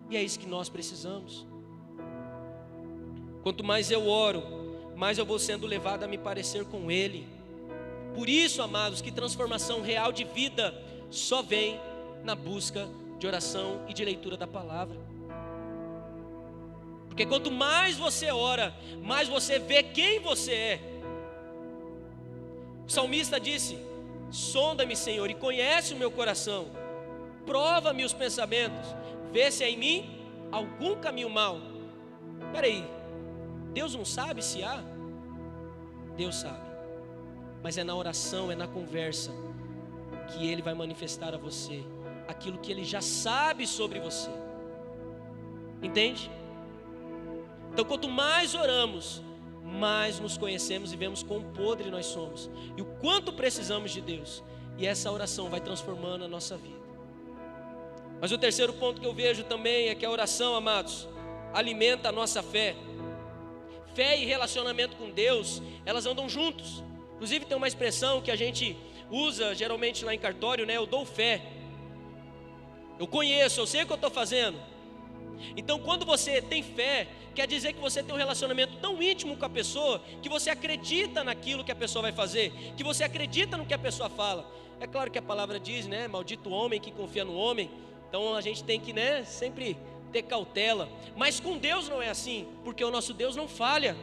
E é isso que nós precisamos. Quanto mais eu oro, mais eu vou sendo levado a me parecer com Ele. Por isso, amados, que transformação real de vida só vem na busca de oração e de leitura da palavra. Porque quanto mais você ora, mais você vê quem você é. O salmista disse: sonda-me, Senhor, e conhece o meu coração. Prova-me os pensamentos, vê se há em mim algum caminho mau. Espera aí, Deus não sabe se há? Deus sabe. Mas é na oração, é na conversa que Ele vai manifestar a você aquilo que Ele já sabe sobre você. Entende? Então quanto mais oramos, mais nos conhecemos e vemos quão podre nós somos e o quanto precisamos de Deus. E essa oração vai transformando a nossa vida. Mas o terceiro ponto que eu vejo também é que a oração, amados, alimenta a nossa fé. Fé e relacionamento com Deus, elas andam juntos. Inclusive tem uma expressão que a gente usa geralmente lá em cartório, né? Eu dou fé. Eu conheço, eu sei o que eu estou fazendo. Então quando você tem fé, quer dizer que você tem um relacionamento tão íntimo com a pessoa, que você acredita naquilo que a pessoa vai fazer, que você acredita no que a pessoa fala. É claro que a palavra diz, né? Maldito o homem que confia no homem. Então a gente tem que, né, sempre ter cautela. Mas com Deus não é assim, porque o nosso Deus não falha.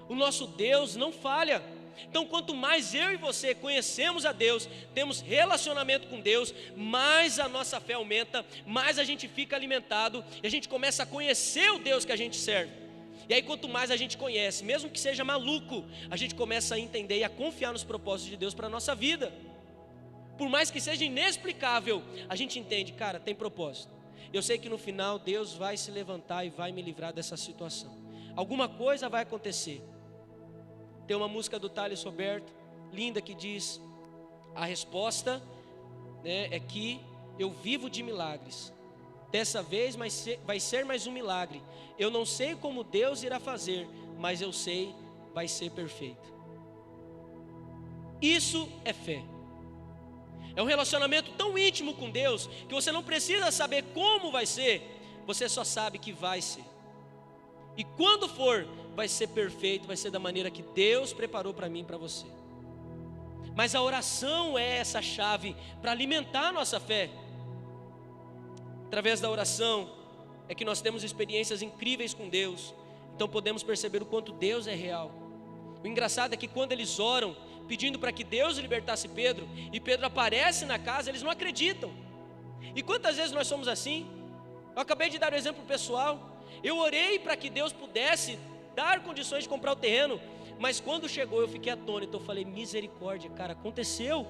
O nosso Deus não falha. Então quanto mais eu e você conhecemos a Deus, temos relacionamento com Deus, mais a nossa fé aumenta, mais a gente fica alimentado e a gente começa a conhecer o Deus que a gente serve. E aí quanto mais a gente conhece, mesmo que seja maluco, a gente começa a entender e a confiar nos propósitos de Deus para a nossa vida. Por mais que seja inexplicável, a gente entende, cara, tem propósito. Eu sei que no final Deus vai se levantar e vai me livrar dessa situação. Alguma coisa vai acontecer. Tem uma música do Thales Roberto, linda, que diz: a resposta, né, é que eu vivo de milagres. Dessa vez vai ser mais um milagre. Eu não sei como Deus irá fazer, mas eu sei, vai ser perfeito. Isso é fé. É um relacionamento tão íntimo com Deus, que você não precisa saber como vai ser, você só sabe que vai ser. E quando for, vai ser perfeito, vai ser da maneira que Deus preparou para mim e para você. Mas a oração é essa chave para alimentar a nossa fé. Através da oração é que nós temos experiências incríveis com Deus. Então podemos perceber o quanto Deus é real. O engraçado é que quando eles oram, pedindo para que Deus libertasse Pedro, e Pedro aparece na casa, eles não acreditam. E quantas vezes nós somos assim? Eu acabei de dar um exemplo pessoal. Eu orei para que Deus pudesse dar condições de comprar o terreno, mas quando chegou eu fiquei atônito. Eu falei, misericórdia, cara, aconteceu.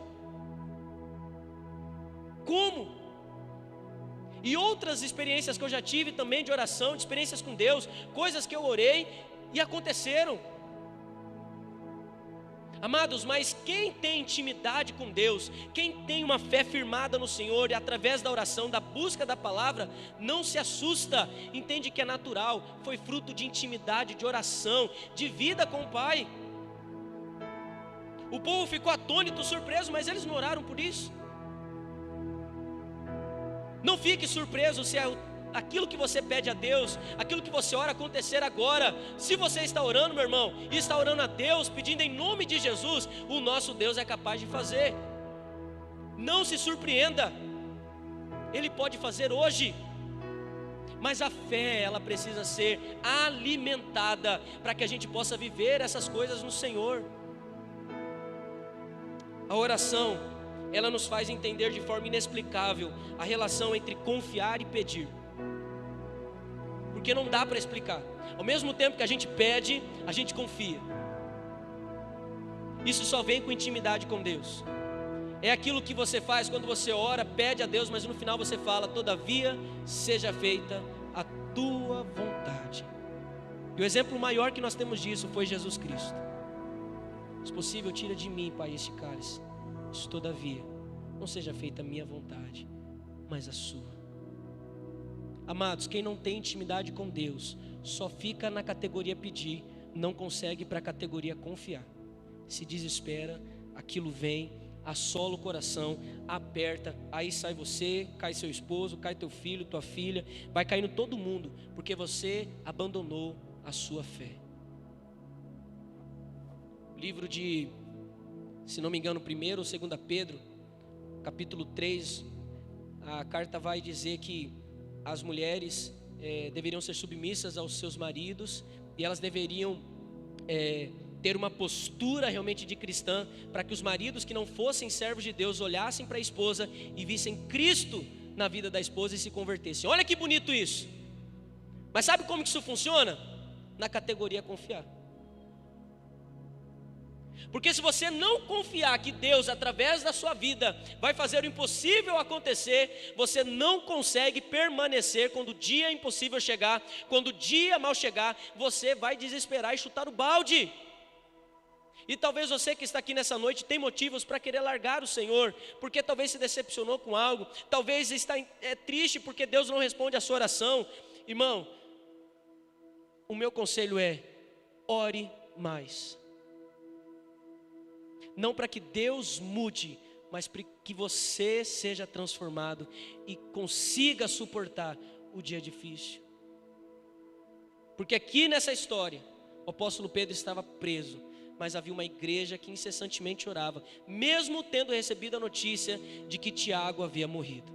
Como? E outras experiências que eu já tive também de oração, de experiências com Deus, coisas que eu orei e aconteceram. Amados, mas quem tem intimidade com Deus, quem tem uma fé firmada no Senhor e através da oração, da busca da palavra, não se assusta, entende que é natural, foi fruto de intimidade, de oração, de vida com o Pai. O povo ficou atônito, surpreso, mas eles não oraram por isso. Não fique surpreso se aquilo que você pede a Deus, aquilo que você ora acontecer agora. Se você está orando, meu irmão, e está orando a Deus, pedindo em nome de Jesus, o nosso Deus é capaz de fazer. Não se surpreenda, Ele pode fazer hoje. Mas a fé, ela precisa ser alimentada para que a gente possa viver essas coisas no Senhor. A oração, ela nos faz entender de forma inexplicável a relação entre confiar e pedir. Porque não dá para explicar. Ao mesmo tempo que a gente pede, a gente confia. Isso só vem com intimidade com Deus. É aquilo que você faz quando você ora, pede a Deus, mas no final você fala, todavia seja feita a tua vontade. E o exemplo maior que nós temos disso foi Jesus Cristo. Se possível, tira de mim, Pai, este cálice. Mas todavia, não seja feita a minha vontade, mas a sua. Amados, quem não tem intimidade com Deus, só fica na categoria pedir, não consegue para a categoria confiar. Se desespera, aquilo vem, assola o coração, aperta, aí sai você, cai seu esposo, cai teu filho, tua filha, vai caindo todo mundo, porque você abandonou a sua fé. Livro de, se não me engano, 1º ou 2 Pedro, capítulo 3, a carta vai dizer que as mulheres deveriam ser submissas aos seus maridos, e elas deveriam ter uma postura realmente de cristã, para que os maridos que não fossem servos de Deus olhassem para a esposa e vissem Cristo na vida da esposa e se convertessem. Olha que bonito isso. Mas sabe como que isso funciona? Na categoria confiar. Porque se você não confiar que Deus, através da sua vida, vai fazer o impossível acontecer, você não consegue permanecer quando o dia impossível chegar. Quando o dia mal chegar, você vai desesperar e chutar o balde. E talvez você que está aqui nessa noite tem motivos para querer largar o Senhor, porque talvez se decepcionou com algo, talvez está triste porque Deus não responde a sua oração. Irmão, o meu conselho é: ore mais. Não para que Deus mude, mas para que você seja transformado e consiga suportar o dia difícil. Porque aqui nessa história, o apóstolo Pedro estava preso, mas havia uma igreja que incessantemente orava, mesmo tendo recebido a notícia de que Tiago havia morrido.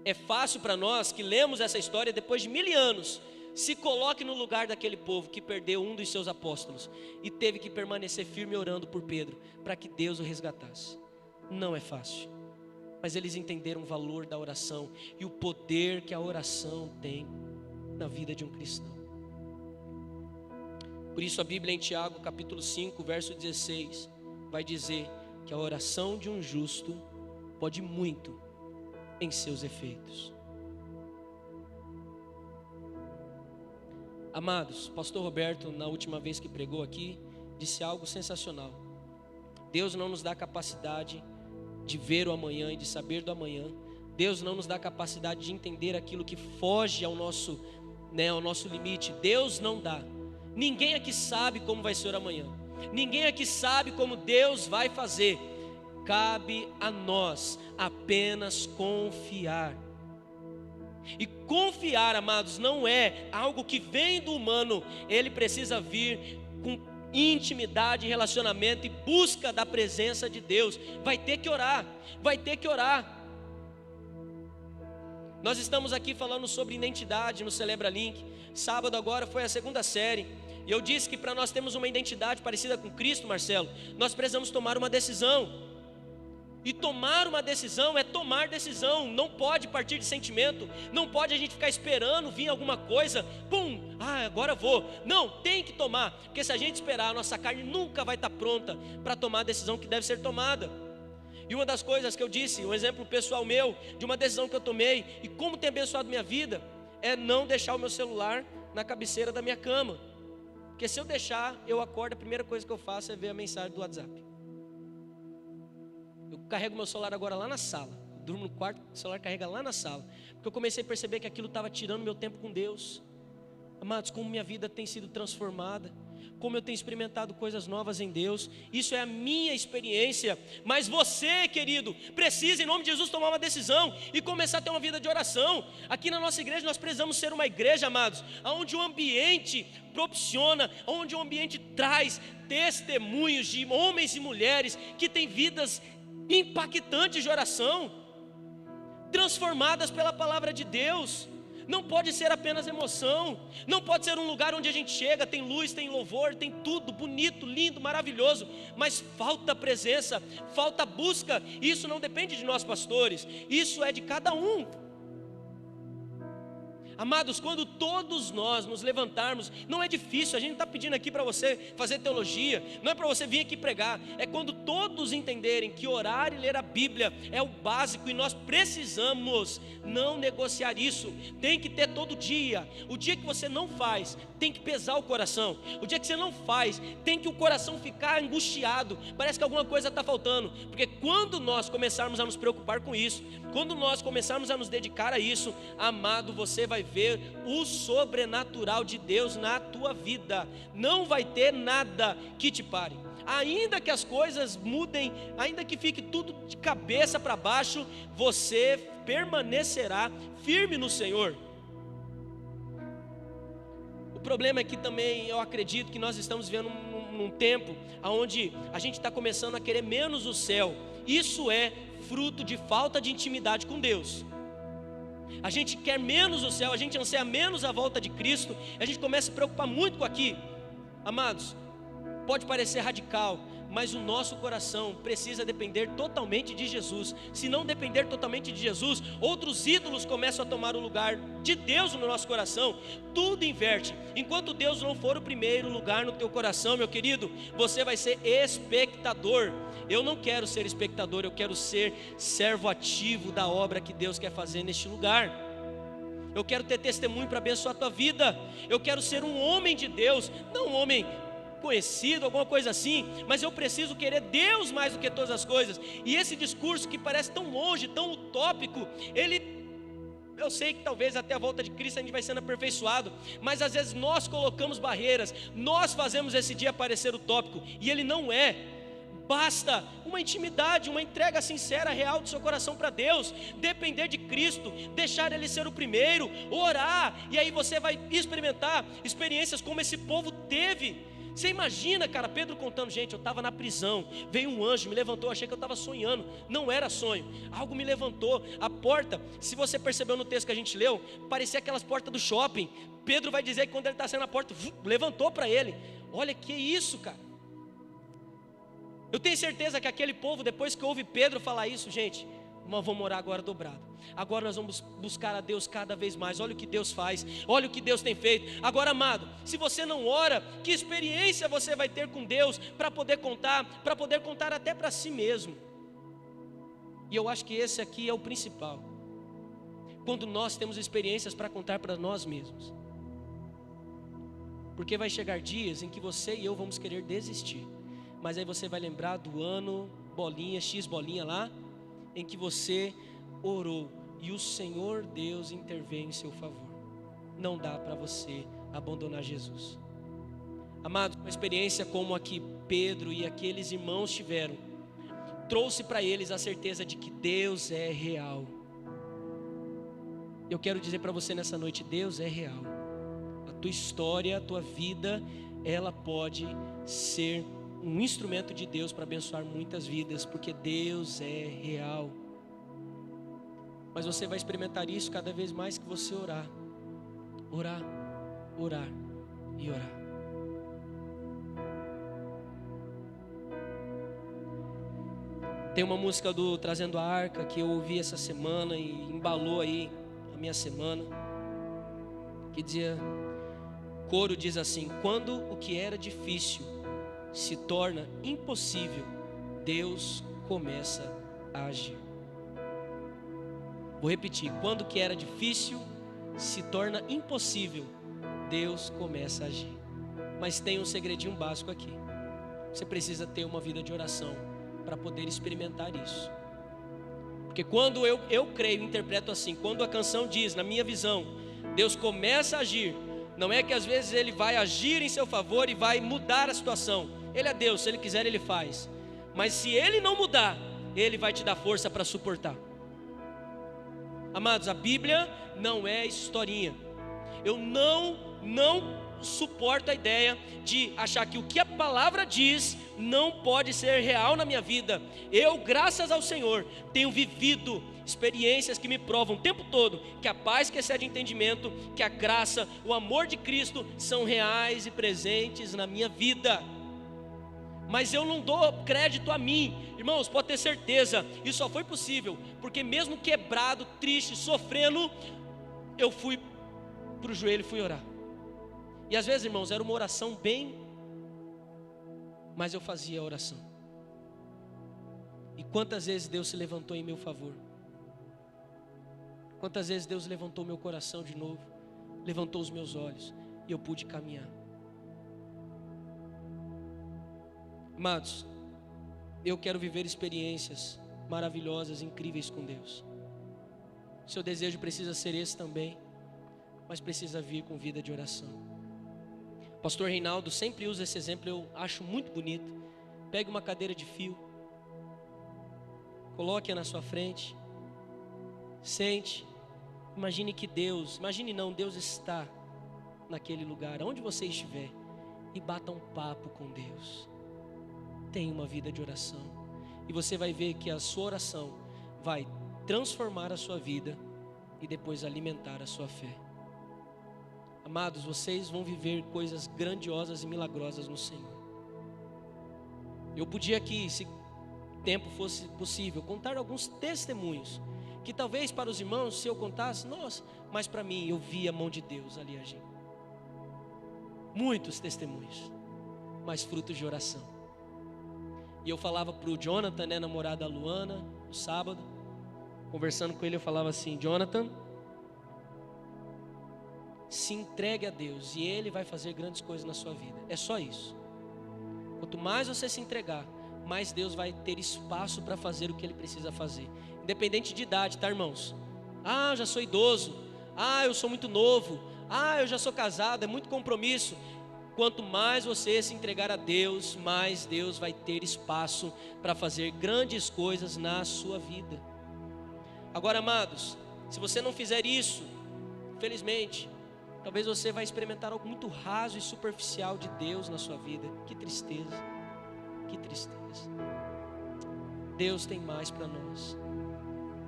É fácil para nós que lemos essa história depois de 1000 anos, se coloque no lugar daquele povo que perdeu um dos seus apóstolos e teve que permanecer firme orando por Pedro, para que Deus o resgatasse. Não é fácil, mas eles entenderam o valor da oração e o poder que a oração tem na vida de um cristão. Por isso a Bíblia em Tiago capítulo 5, verso 16, vai dizer que a oração de um justo pode muito em seus efeitos. Amados, pastor Roberto, na última vez que pregou aqui, disse algo sensacional. Deus não nos dá capacidade de ver o amanhã e de saber do amanhã. Deus não nos dá capacidade de entender aquilo que foge ao nosso limite. Deus não dá. Ninguém aqui sabe como vai ser o amanhã. Ninguém aqui sabe como Deus vai fazer. Cabe a nós apenas confiar. E confiar, amados, não é algo que vem do humano, ele precisa vir com intimidade, relacionamento e busca da presença de Deus. Vai ter que orar, vai ter que orar. Nós estamos aqui falando sobre identidade no Celebra Link. Sábado agora foi a 2ª série. E eu disse que para nós termos uma identidade parecida com Cristo, Marcelo, nós precisamos tomar uma decisão. E tomar uma decisão é tomar decisão. Não pode partir de sentimento. Não pode a gente ficar esperando vir alguma coisa. Pum, agora vou. Não, tem que tomar. Porque se a gente esperar, a nossa carne nunca vai estar pronta para tomar a decisão que deve ser tomada. E uma das coisas que eu disse, um exemplo pessoal meu, de uma decisão que eu tomei e como tem abençoado minha vida, é não deixar o meu celular na cabeceira da minha cama. Porque se eu deixar, eu acordo, a primeira coisa que eu faço é ver a mensagem do WhatsApp. Eu carrego meu celular agora lá na sala, durmo no quarto, o celular carrega lá na sala, porque eu comecei a perceber que aquilo estava tirando meu tempo com Deus. Amados, como minha vida tem sido transformada, como eu tenho experimentado coisas novas em Deus. Isso é a minha experiência. Mas você, querido, precisa em nome de Jesus tomar uma decisão e começar a ter uma vida de oração. Aqui na nossa igreja nós precisamos ser uma igreja, amados, onde o ambiente propiciona, onde o ambiente traz testemunhos de homens e mulheres que têm vidas impactantes de oração, transformadas pela palavra de Deus. Não pode ser apenas emoção, não pode ser um lugar onde a gente chega, tem luz, tem louvor, tem tudo bonito, lindo, maravilhoso, mas falta presença, falta busca. Isso não depende de nós pastores, isso é de cada um. Amados, quando todos nós nos levantarmos, não é difícil, a gente não está pedindo aqui para você fazer teologia, não é para você vir aqui pregar, é quando todos entenderem que orar e ler a Bíblia é o básico e nós precisamos não negociar isso, tem que ter todo dia. O dia que você não faz, tem que pesar o coração. O dia que você não faz, tem que o coração ficar angustiado, parece que alguma coisa está faltando, porque quando nós começarmos a nos preocupar com isso, quando nós começarmos a nos dedicar a isso, amado, você vai ver o sobrenatural de Deus na tua vida. Não vai ter nada que te pare. Ainda que as coisas mudem, ainda que fique tudo de cabeça para baixo, você permanecerá firme no Senhor. O problema é que também eu acredito que nós estamos vivendo num tempo onde a gente está começando a querer menos o céu. Isso é fruto de falta de intimidade com Deus. A gente quer menos o céu, a gente anseia menos a volta de Cristo, a gente começa a se preocupar muito com aqui. Amados, pode parecer radical, mas o nosso coração precisa depender totalmente de Jesus. Se não depender totalmente de Jesus, outros ídolos começam a tomar o lugar de Deus no nosso coração. Tudo inverte. Enquanto Deus não for o primeiro lugar no teu coração, meu querido, você vai ser espectador. Eu não quero ser espectador, eu quero ser servo ativo da obra que Deus quer fazer neste lugar. Eu quero ter testemunho para abençoar a tua vida. Eu quero ser um homem de Deus, não um homem conhecido, alguma coisa assim, mas eu preciso querer Deus mais do que todas as coisas. E esse discurso que parece tão longe, tão utópico, eu sei que talvez até a volta de Cristo a gente vai sendo aperfeiçoado, mas às vezes nós colocamos barreiras, nós fazemos esse dia parecer utópico, e ele não é. Basta uma intimidade, uma entrega sincera, real do seu coração para Deus, depender de Cristo, deixar Ele ser o primeiro, orar, e aí você vai experimentar experiências como esse povo teve. Você imagina, cara, Pedro contando: gente, eu estava na prisão, veio um anjo, me levantou, eu achei que eu estava sonhando. Não era sonho, algo me levantou. A porta, se você percebeu no texto que a gente leu, parecia aquelas portas do shopping. Pedro vai dizer que quando ele está saindo na porta, levantou para ele. Olha que isso, cara. Eu tenho certeza que aquele povo, depois que ouve Pedro falar isso, gente, nós vamos orar agora dobrado. Agora nós vamos buscar a Deus cada vez mais. Olha o que Deus faz, olha o que Deus tem feito. Agora, amado, se você não ora, que experiência você vai ter com Deus para poder contar até para si mesmo? E eu acho que esse aqui é o principal. Quando nós temos experiências para contar para nós mesmos. Porque vai chegar dias em que você e eu vamos querer desistir. Mas aí você vai lembrar do ano, bolinha, X bolinha lá, em que você orou e o Senhor Deus interveio em seu favor. Não dá para você abandonar Jesus. Amados, uma experiência como a que Pedro e aqueles irmãos tiveram, trouxe para eles a certeza de que Deus é real. Eu quero dizer para você nessa noite, Deus é real. A tua história, a tua vida, ela pode ser um instrumento de Deus para abençoar muitas vidas, porque Deus é real. Mas você vai experimentar isso cada vez mais que você orar. Orar, orar e orar. Tem uma música do Trazendo a Arca que eu ouvi essa semana e embalou aí a minha semana, que dizia, coro diz assim: quando o que era difícil se torna impossível, Deus começa a agir. Vou repetir, quando o que era difícil se torna impossível, Deus começa a agir. Mas tem um segredinho básico aqui. Você precisa ter uma vida de oração para poder experimentar isso. Porque quando eu creio, interpreto assim, quando a canção diz, na minha visão, Deus começa a agir, não é que às vezes Ele vai agir em seu favor e vai mudar a situação. Ele é Deus, se Ele quiser Ele faz. Mas se Ele não mudar, Ele vai te dar força para suportar. Amados, a Bíblia não é historinha. Eu não suporto a ideia de achar que o que a palavra diz não pode ser real na minha vida. Eu, graças ao Senhor, tenho vivido experiências que me provam o tempo todo que a paz que excede entendimento, que a graça, o amor de Cristo são reais e presentes na minha vida. Mas eu não dou crédito a mim, irmãos, pode ter certeza, isso só foi possível porque mesmo quebrado, triste, sofrendo, eu fui para o joelho e fui orar. E às vezes, irmãos, era uma oração mas eu fazia a oração. E quantas vezes Deus se levantou em meu favor? Quantas vezes Deus levantou meu coração de novo, levantou os meus olhos e eu pude caminhar. Amados, eu quero viver experiências maravilhosas, incríveis com Deus. Seu desejo precisa ser esse também, mas precisa vir com vida de oração. Pastor Reinaldo sempre usa esse exemplo, eu acho muito bonito. Pegue uma cadeira de fio, coloque-a na sua frente, sente, imagine Deus está naquele lugar, onde você estiver, e bata um papo com Deus. Tenha uma vida de oração, e você vai ver que a sua oração vai transformar a sua vida e depois alimentar a sua fé. Amados, vocês vão viver coisas grandiosas e milagrosas no Senhor. Eu podia aqui, se tempo fosse possível, contar alguns testemunhos, que talvez para os irmãos, se eu contasse, nossa, mas para mim, eu vi a mão de Deus ali agindo. Muitos testemunhos, mas frutos de oração. E eu falava para o Jonathan, namorado da Luana, no sábado, conversando com ele, eu falava assim: Jonathan, se entregue a Deus e Ele vai fazer grandes coisas na sua vida. É só isso. Quanto mais você se entregar, mais Deus vai ter espaço para fazer o que Ele precisa fazer. Independente de idade, tá, irmãos? Eu já sou idoso. Eu sou muito novo. Eu já sou casado, é muito compromisso. Quanto mais você se entregar a Deus, mais Deus vai ter espaço para fazer grandes coisas na sua vida. Agora, amados, se você não fizer isso, infelizmente, talvez você vai experimentar algo muito raso e superficial de Deus na sua vida. Que tristeza, que tristeza. Deus tem mais para nós.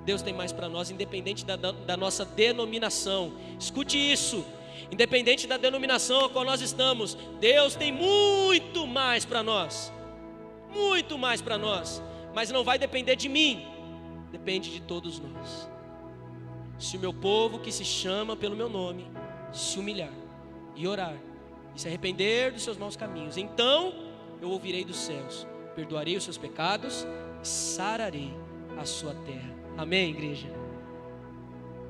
Deus tem mais para nós, independente da nossa denominação. Escute isso, independente da denominação a qual nós estamos, Deus tem muito mais para nós. Muito mais para nós. Mas não vai depender de mim, depende de todos nós. Se o meu povo que se chama pelo meu nome se humilhar e orar e se arrepender dos seus maus caminhos, então eu ouvirei dos céus, perdoarei os seus pecados e sararei a sua terra. Amém, igreja?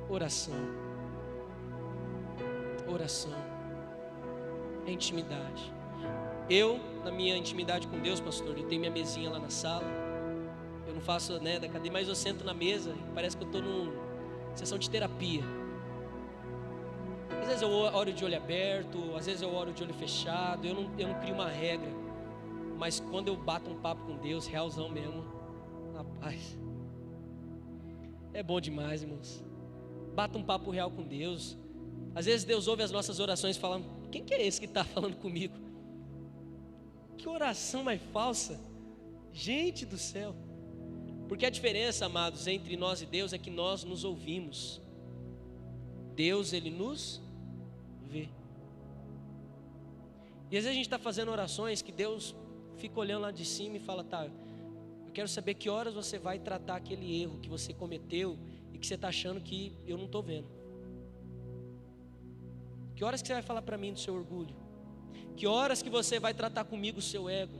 Oração é intimidade. Eu, na minha intimidade com Deus, pastor, eu tenho minha mesinha lá na sala. Eu não faço da cadeira, mas eu sento na mesa e parece que eu estou numa sessão de terapia. Às vezes eu oro de olho aberto, às vezes eu oro de olho fechado, eu não crio uma regra. Mas quando eu bato um papo com Deus, realzão mesmo, rapaz, é bom demais, irmãos. bata um papo real com Deus. Às vezes Deus ouve as nossas orações e fala: quem que é esse que está falando comigo? Que oração mais falsa, gente do céu. Porque a diferença, amados, entre nós e Deus é que nós nos ouvimos. Deus, Ele nos vê. E às vezes a gente está fazendo orações que Deus fica olhando lá de cima e fala: tá, eu quero saber que horas você vai tratar aquele erro que você cometeu e que você está achando que eu não estou vendo. Que horas que você vai falar para mim do seu orgulho? Que horas que você vai tratar comigo o seu ego?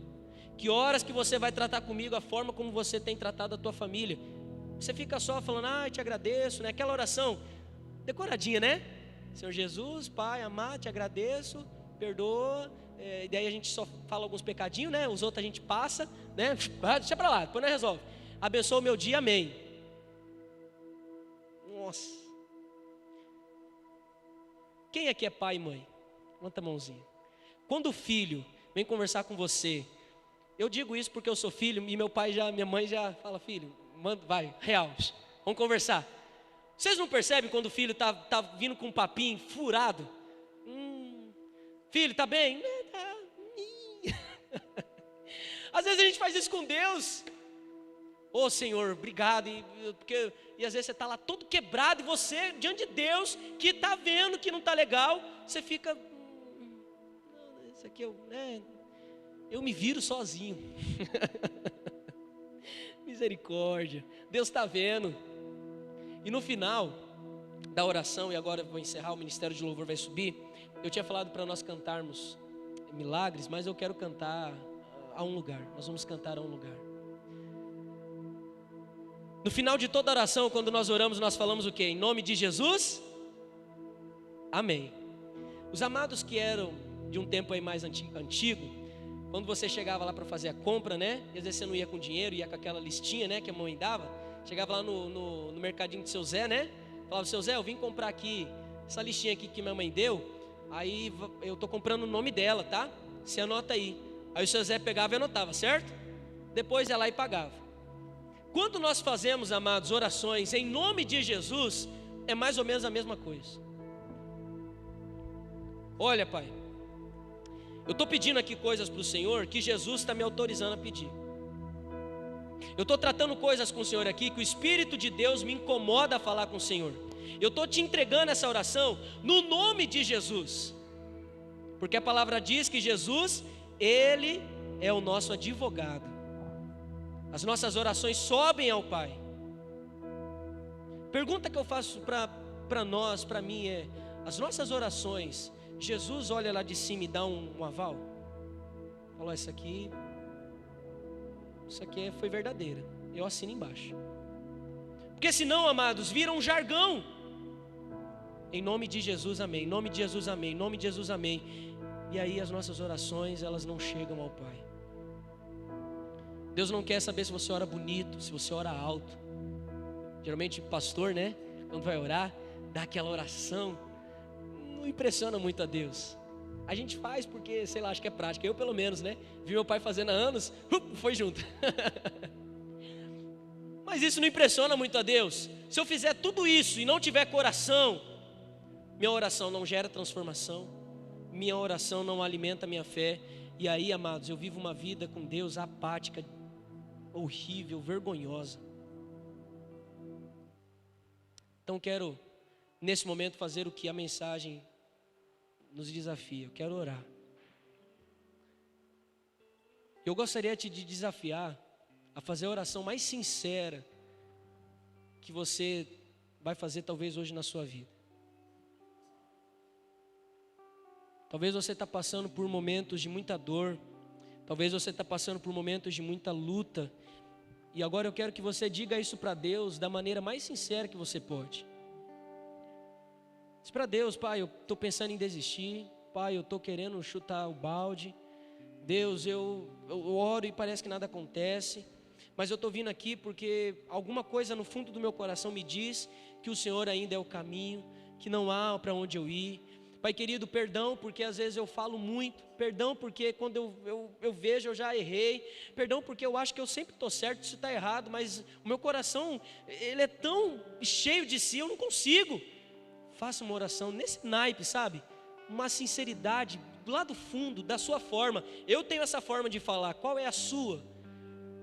Que horas que você vai tratar comigo a forma como você tem tratado a tua família? Você fica só falando: ah, te agradeço, né? Aquela oração decoradinha, né? Senhor Jesus, Pai, amado, te agradeço, perdoa. E daí a gente só fala alguns pecadinhos, né? Os outros a gente passa, né? Deixa pra lá, depois nós resolve. Abençoa o meu dia, amém. Nossa. Quem aqui é pai e mãe? Levanta a mãozinha. Quando o filho vem conversar com você, eu digo isso porque eu sou filho e minha mãe já fala: filho, manda, vai, real, vamos conversar. Vocês não percebem quando o filho tá vindo com um papinho furado? Filho, tá bem? Tá. Às vezes a gente faz isso com Deus. Ô Senhor, obrigado. E às vezes você está lá todo quebrado e você, diante de Deus, que está vendo que não está legal, você fica: isso aqui eu me viro sozinho. Misericórdia, Deus está vendo. E no final da oração, e agora eu vou encerrar, o ministério de louvor vai subir. Eu tinha falado para nós cantarmos milagres, mas eu quero cantar a um lugar. Nós vamos cantar a um lugar. No final de toda oração, quando nós oramos, nós falamos o quê? Em nome de Jesus, amém. Os amados que eram de um tempo aí mais antigo, quando você chegava lá para fazer a compra, né? E às vezes você não ia com dinheiro, ia com aquela listinha, né? Que a mãe dava. Chegava lá no mercadinho do seu Zé, né? Falava: seu Zé, eu vim comprar aqui essa listinha aqui que minha mãe deu. Aí eu tô comprando o nome dela, tá? Você anota aí. Aí o seu Zé pegava e anotava, certo? Depois ia lá e pagava. Quando nós fazemos, amados, orações em nome de Jesus, é mais ou menos a mesma coisa. Olha, Pai, eu estou pedindo aqui coisas para o Senhor que Jesus está me autorizando a pedir. Eu estou tratando coisas com o Senhor aqui que o Espírito de Deus me incomoda a falar com o Senhor. Eu estou te entregando essa oração no nome de Jesus, porque a palavra diz que Jesus, Ele é o nosso advogado. As nossas orações sobem ao Pai. Pergunta que eu faço para nós, para mim é: as nossas orações, Jesus olha lá de cima e dá um aval? Falou: isso aqui foi verdadeira, eu assino embaixo. Porque senão, amados, vira um jargão. Em nome de Jesus, amém. Em nome de Jesus, amém. Em nome de Jesus, amém. E aí as nossas orações, elas não chegam ao Pai. Deus não quer saber se você ora bonito, se você ora alto. Geralmente pastor, né, quando vai orar, dá aquela oração, não impressiona muito a Deus. A gente faz porque, sei lá, acho que é prática. Eu pelo menos, né, vi meu pai fazendo há anos, foi junto. Mas isso não impressiona muito a Deus. Se eu fizer tudo isso e não tiver coração, minha oração não gera transformação, minha oração não alimenta a minha fé. E aí, amados, eu vivo uma vida com Deus apática, horrível, vergonhosa. Então quero, nesse momento, fazer o que a mensagem nos desafia. Eu quero orar. Eu gostaria de te desafiar a fazer a oração mais sincera que você vai fazer talvez hoje na sua vida. Talvez você está passando por momentos de muita dor. Talvez você está passando por momentos de muita luta. E agora eu quero que você diga isso para Deus da maneira mais sincera que você pode. Diz para Deus: Pai, eu estou pensando em desistir. Pai, eu estou querendo chutar o balde. Deus, eu oro e parece que nada acontece. Mas eu estou vindo aqui porque alguma coisa no fundo do meu coração me diz que o Senhor ainda é o caminho, que não há para onde eu ir. Pai querido, perdão porque às vezes eu falo muito, perdão porque quando eu vejo eu já errei, perdão porque eu acho que eu sempre estou certo, isso está errado, mas o meu coração, ele é tão cheio de si, eu não consigo. Faça uma oração nesse naipe, sabe? Uma sinceridade, lá do fundo, da sua forma. Eu tenho essa forma de falar, qual é a sua?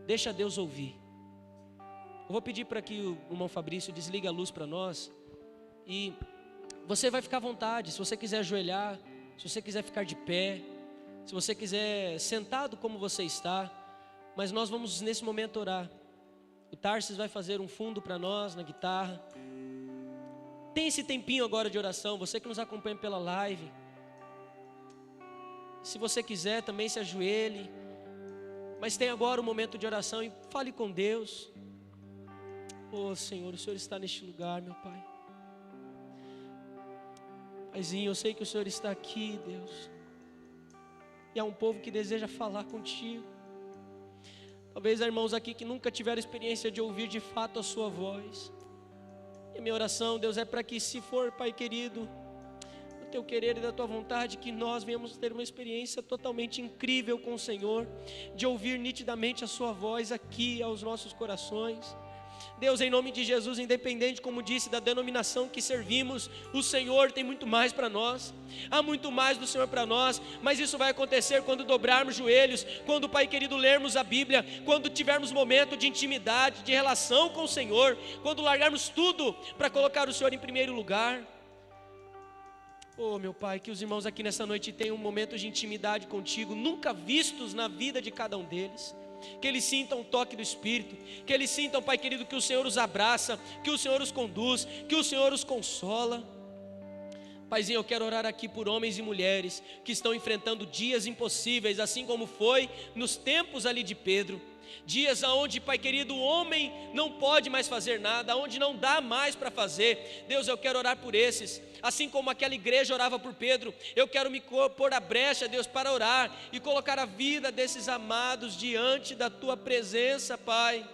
Deixa Deus ouvir. Eu vou pedir para que o irmão Fabrício desligue a luz para nós, e você vai ficar à vontade, se você quiser ajoelhar, se você quiser ficar de pé, se você quiser sentado como você está, mas nós vamos nesse momento orar. O Tarsis vai fazer um fundo para nós na guitarra. Tem esse tempinho agora de oração, você que nos acompanha pela live. Se você quiser também se ajoelhe, mas tem agora um momento de oração e fale com Deus. Oh Senhor, o Senhor está neste lugar, meu Pai. Paizinho, eu sei que o Senhor está aqui, Deus. E há um povo que deseja falar contigo. Talvez há irmãos aqui que nunca tiveram experiência de ouvir de fato a sua voz. E a minha oração, Deus, é para que, se for, Pai querido, do teu querer e da tua vontade, que nós venhamos ter uma experiência totalmente incrível com o Senhor, de ouvir nitidamente a sua voz aqui aos nossos corações. Deus, em nome de Jesus, independente, como disse, da denominação que servimos, o Senhor tem muito mais para nós. Há muito mais do Senhor para nós, mas isso vai acontecer quando dobrarmos joelhos, quando, Pai querido, lermos a Bíblia, quando tivermos momento de intimidade, de relação com o Senhor, quando largarmos tudo para colocar o Senhor em primeiro lugar. Oh meu Pai, que os irmãos aqui nessa noite tenham momentos de intimidade contigo, nunca vistos na vida de cada um deles. Que eles sintam o toque do Espírito, que eles sintam, Pai querido, que o Senhor os abraça, que o Senhor os conduz, que o Senhor os consola. Paizinho, eu quero orar aqui por homens e mulheres que estão enfrentando dias impossíveis, assim como foi nos tempos ali de Pedro. Dias aonde, Pai querido, o homem não pode mais fazer nada, onde não dá mais para fazer. Deus, eu quero orar por esses. Assim como aquela igreja orava por Pedro, eu quero me pôr à brecha, Deus, para orar e colocar a vida desses amados diante da tua presença, Pai.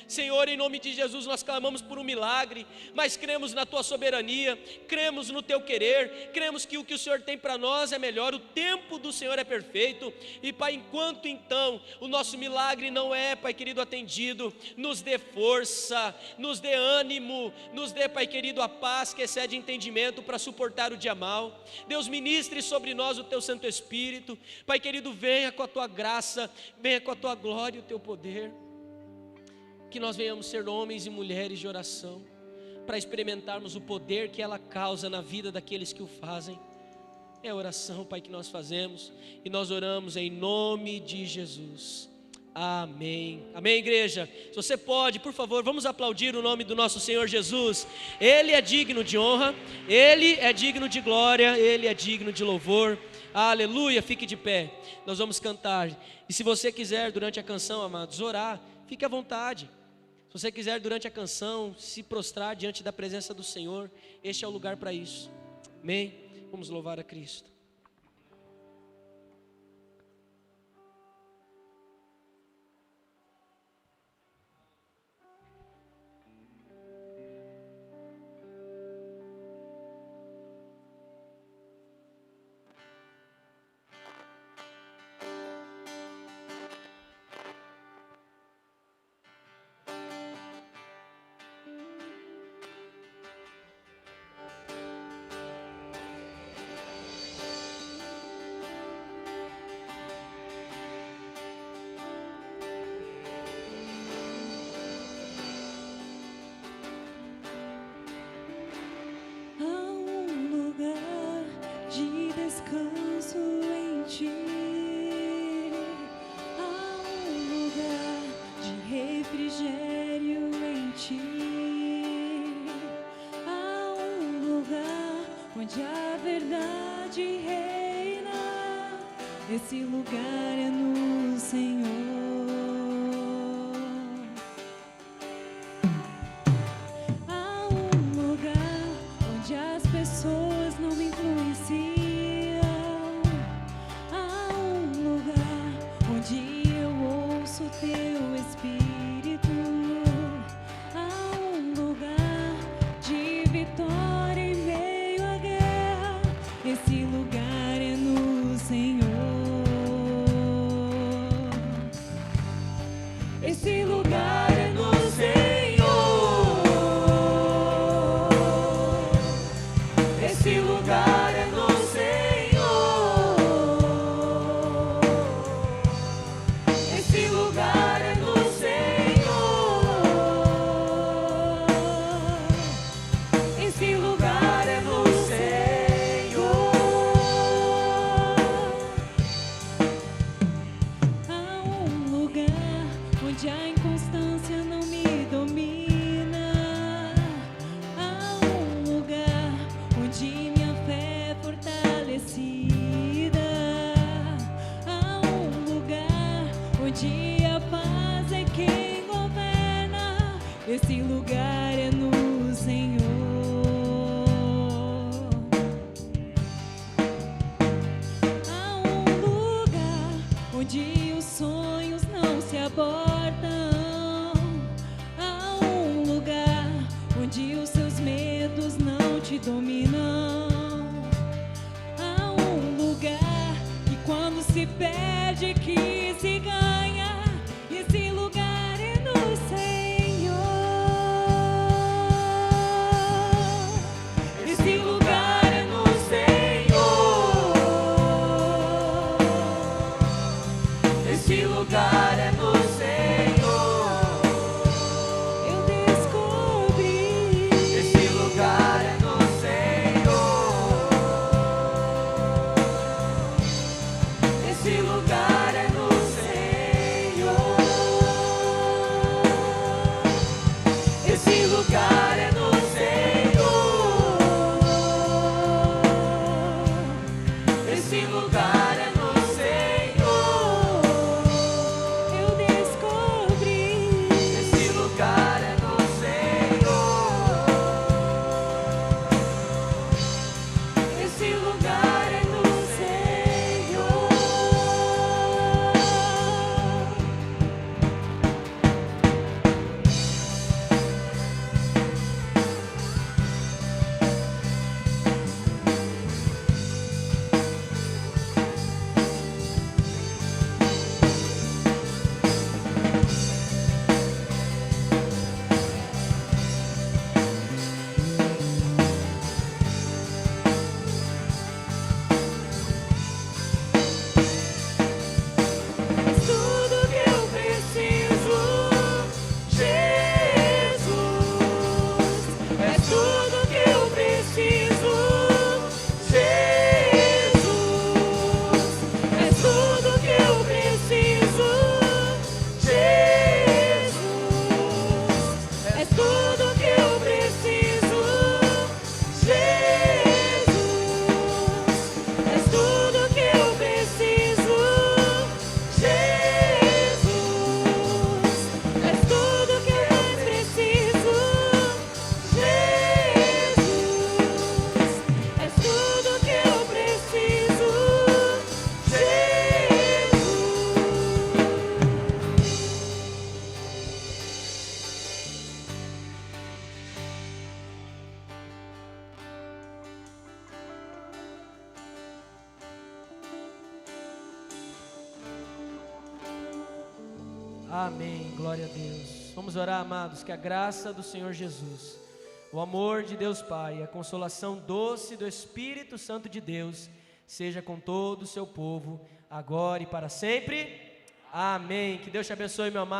Senhor, em nome de Jesus, nós clamamos por um milagre, mas cremos na tua soberania, cremos no teu querer, cremos que o Senhor tem para nós é melhor, o tempo do Senhor é perfeito. E Pai, enquanto então o nosso milagre não é, Pai querido, atendido, nos dê força, nos dê ânimo, nos dê, Pai querido, a paz que excede entendimento para suportar o dia mal. Deus, ministre sobre nós o teu Santo Espírito. Pai querido, venha com a tua graça, venha com a tua glória e o teu poder. Que nós venhamos ser homens e mulheres de oração, para experimentarmos o poder que ela causa na vida daqueles que o fazem. É a oração, Pai, que nós fazemos, e nós oramos em nome de Jesus. Amém. Amém, igreja? Se você pode, por favor, vamos aplaudir o nome do nosso Senhor Jesus. Ele é digno de honra, Ele é digno de glória, Ele é digno de louvor. Aleluia, fique de pé, nós vamos cantar. E se você quiser, durante a canção, amados, orar, fique à vontade. Se você quiser, durante a canção, se prostrar diante da presença do Senhor, este é o lugar para isso. Amém? Vamos louvar a Cristo. Descanso em ti, há um lugar de refrigério em ti, há um lugar onde a verdade reina, esse lugar é no Senhor. Há um lugar onde as pessoas não me influenciam. Teu Espírito, há um lugar de vitória em meio à guerra. dominam. Há um lugar que quando se perde que se ganha. Esse lugar é no Senhor. Esse lugar é no Senhor. Esse lugar é no Senhor. Eu descobri. Esse lugar é no Senhor. Esse lugar é no Senhor. Esse lugar é no Senhor. Esse lugar é no Senhor. Eu descobri. Esse lugar é no Senhor. Esse lugar é no Senhor. É tudo que eu preciso, Jesus. É tudo que eu preciso, Jesus. É tudo que eu preciso, Jesus. É tudo que eu preciso, Jesus. É tudo que eu preciso, Jesus. É tudo que eu mais preciso, Jesus. É tudo que eu preciso, Amém, glória a Deus. Vamos orar, amados, que a graça do Senhor Jesus, o amor de Deus Pai e a consolação doce do Espírito Santo de Deus seja com todo o seu povo, agora e para sempre. Amém. Que Deus te abençoe, meu amado.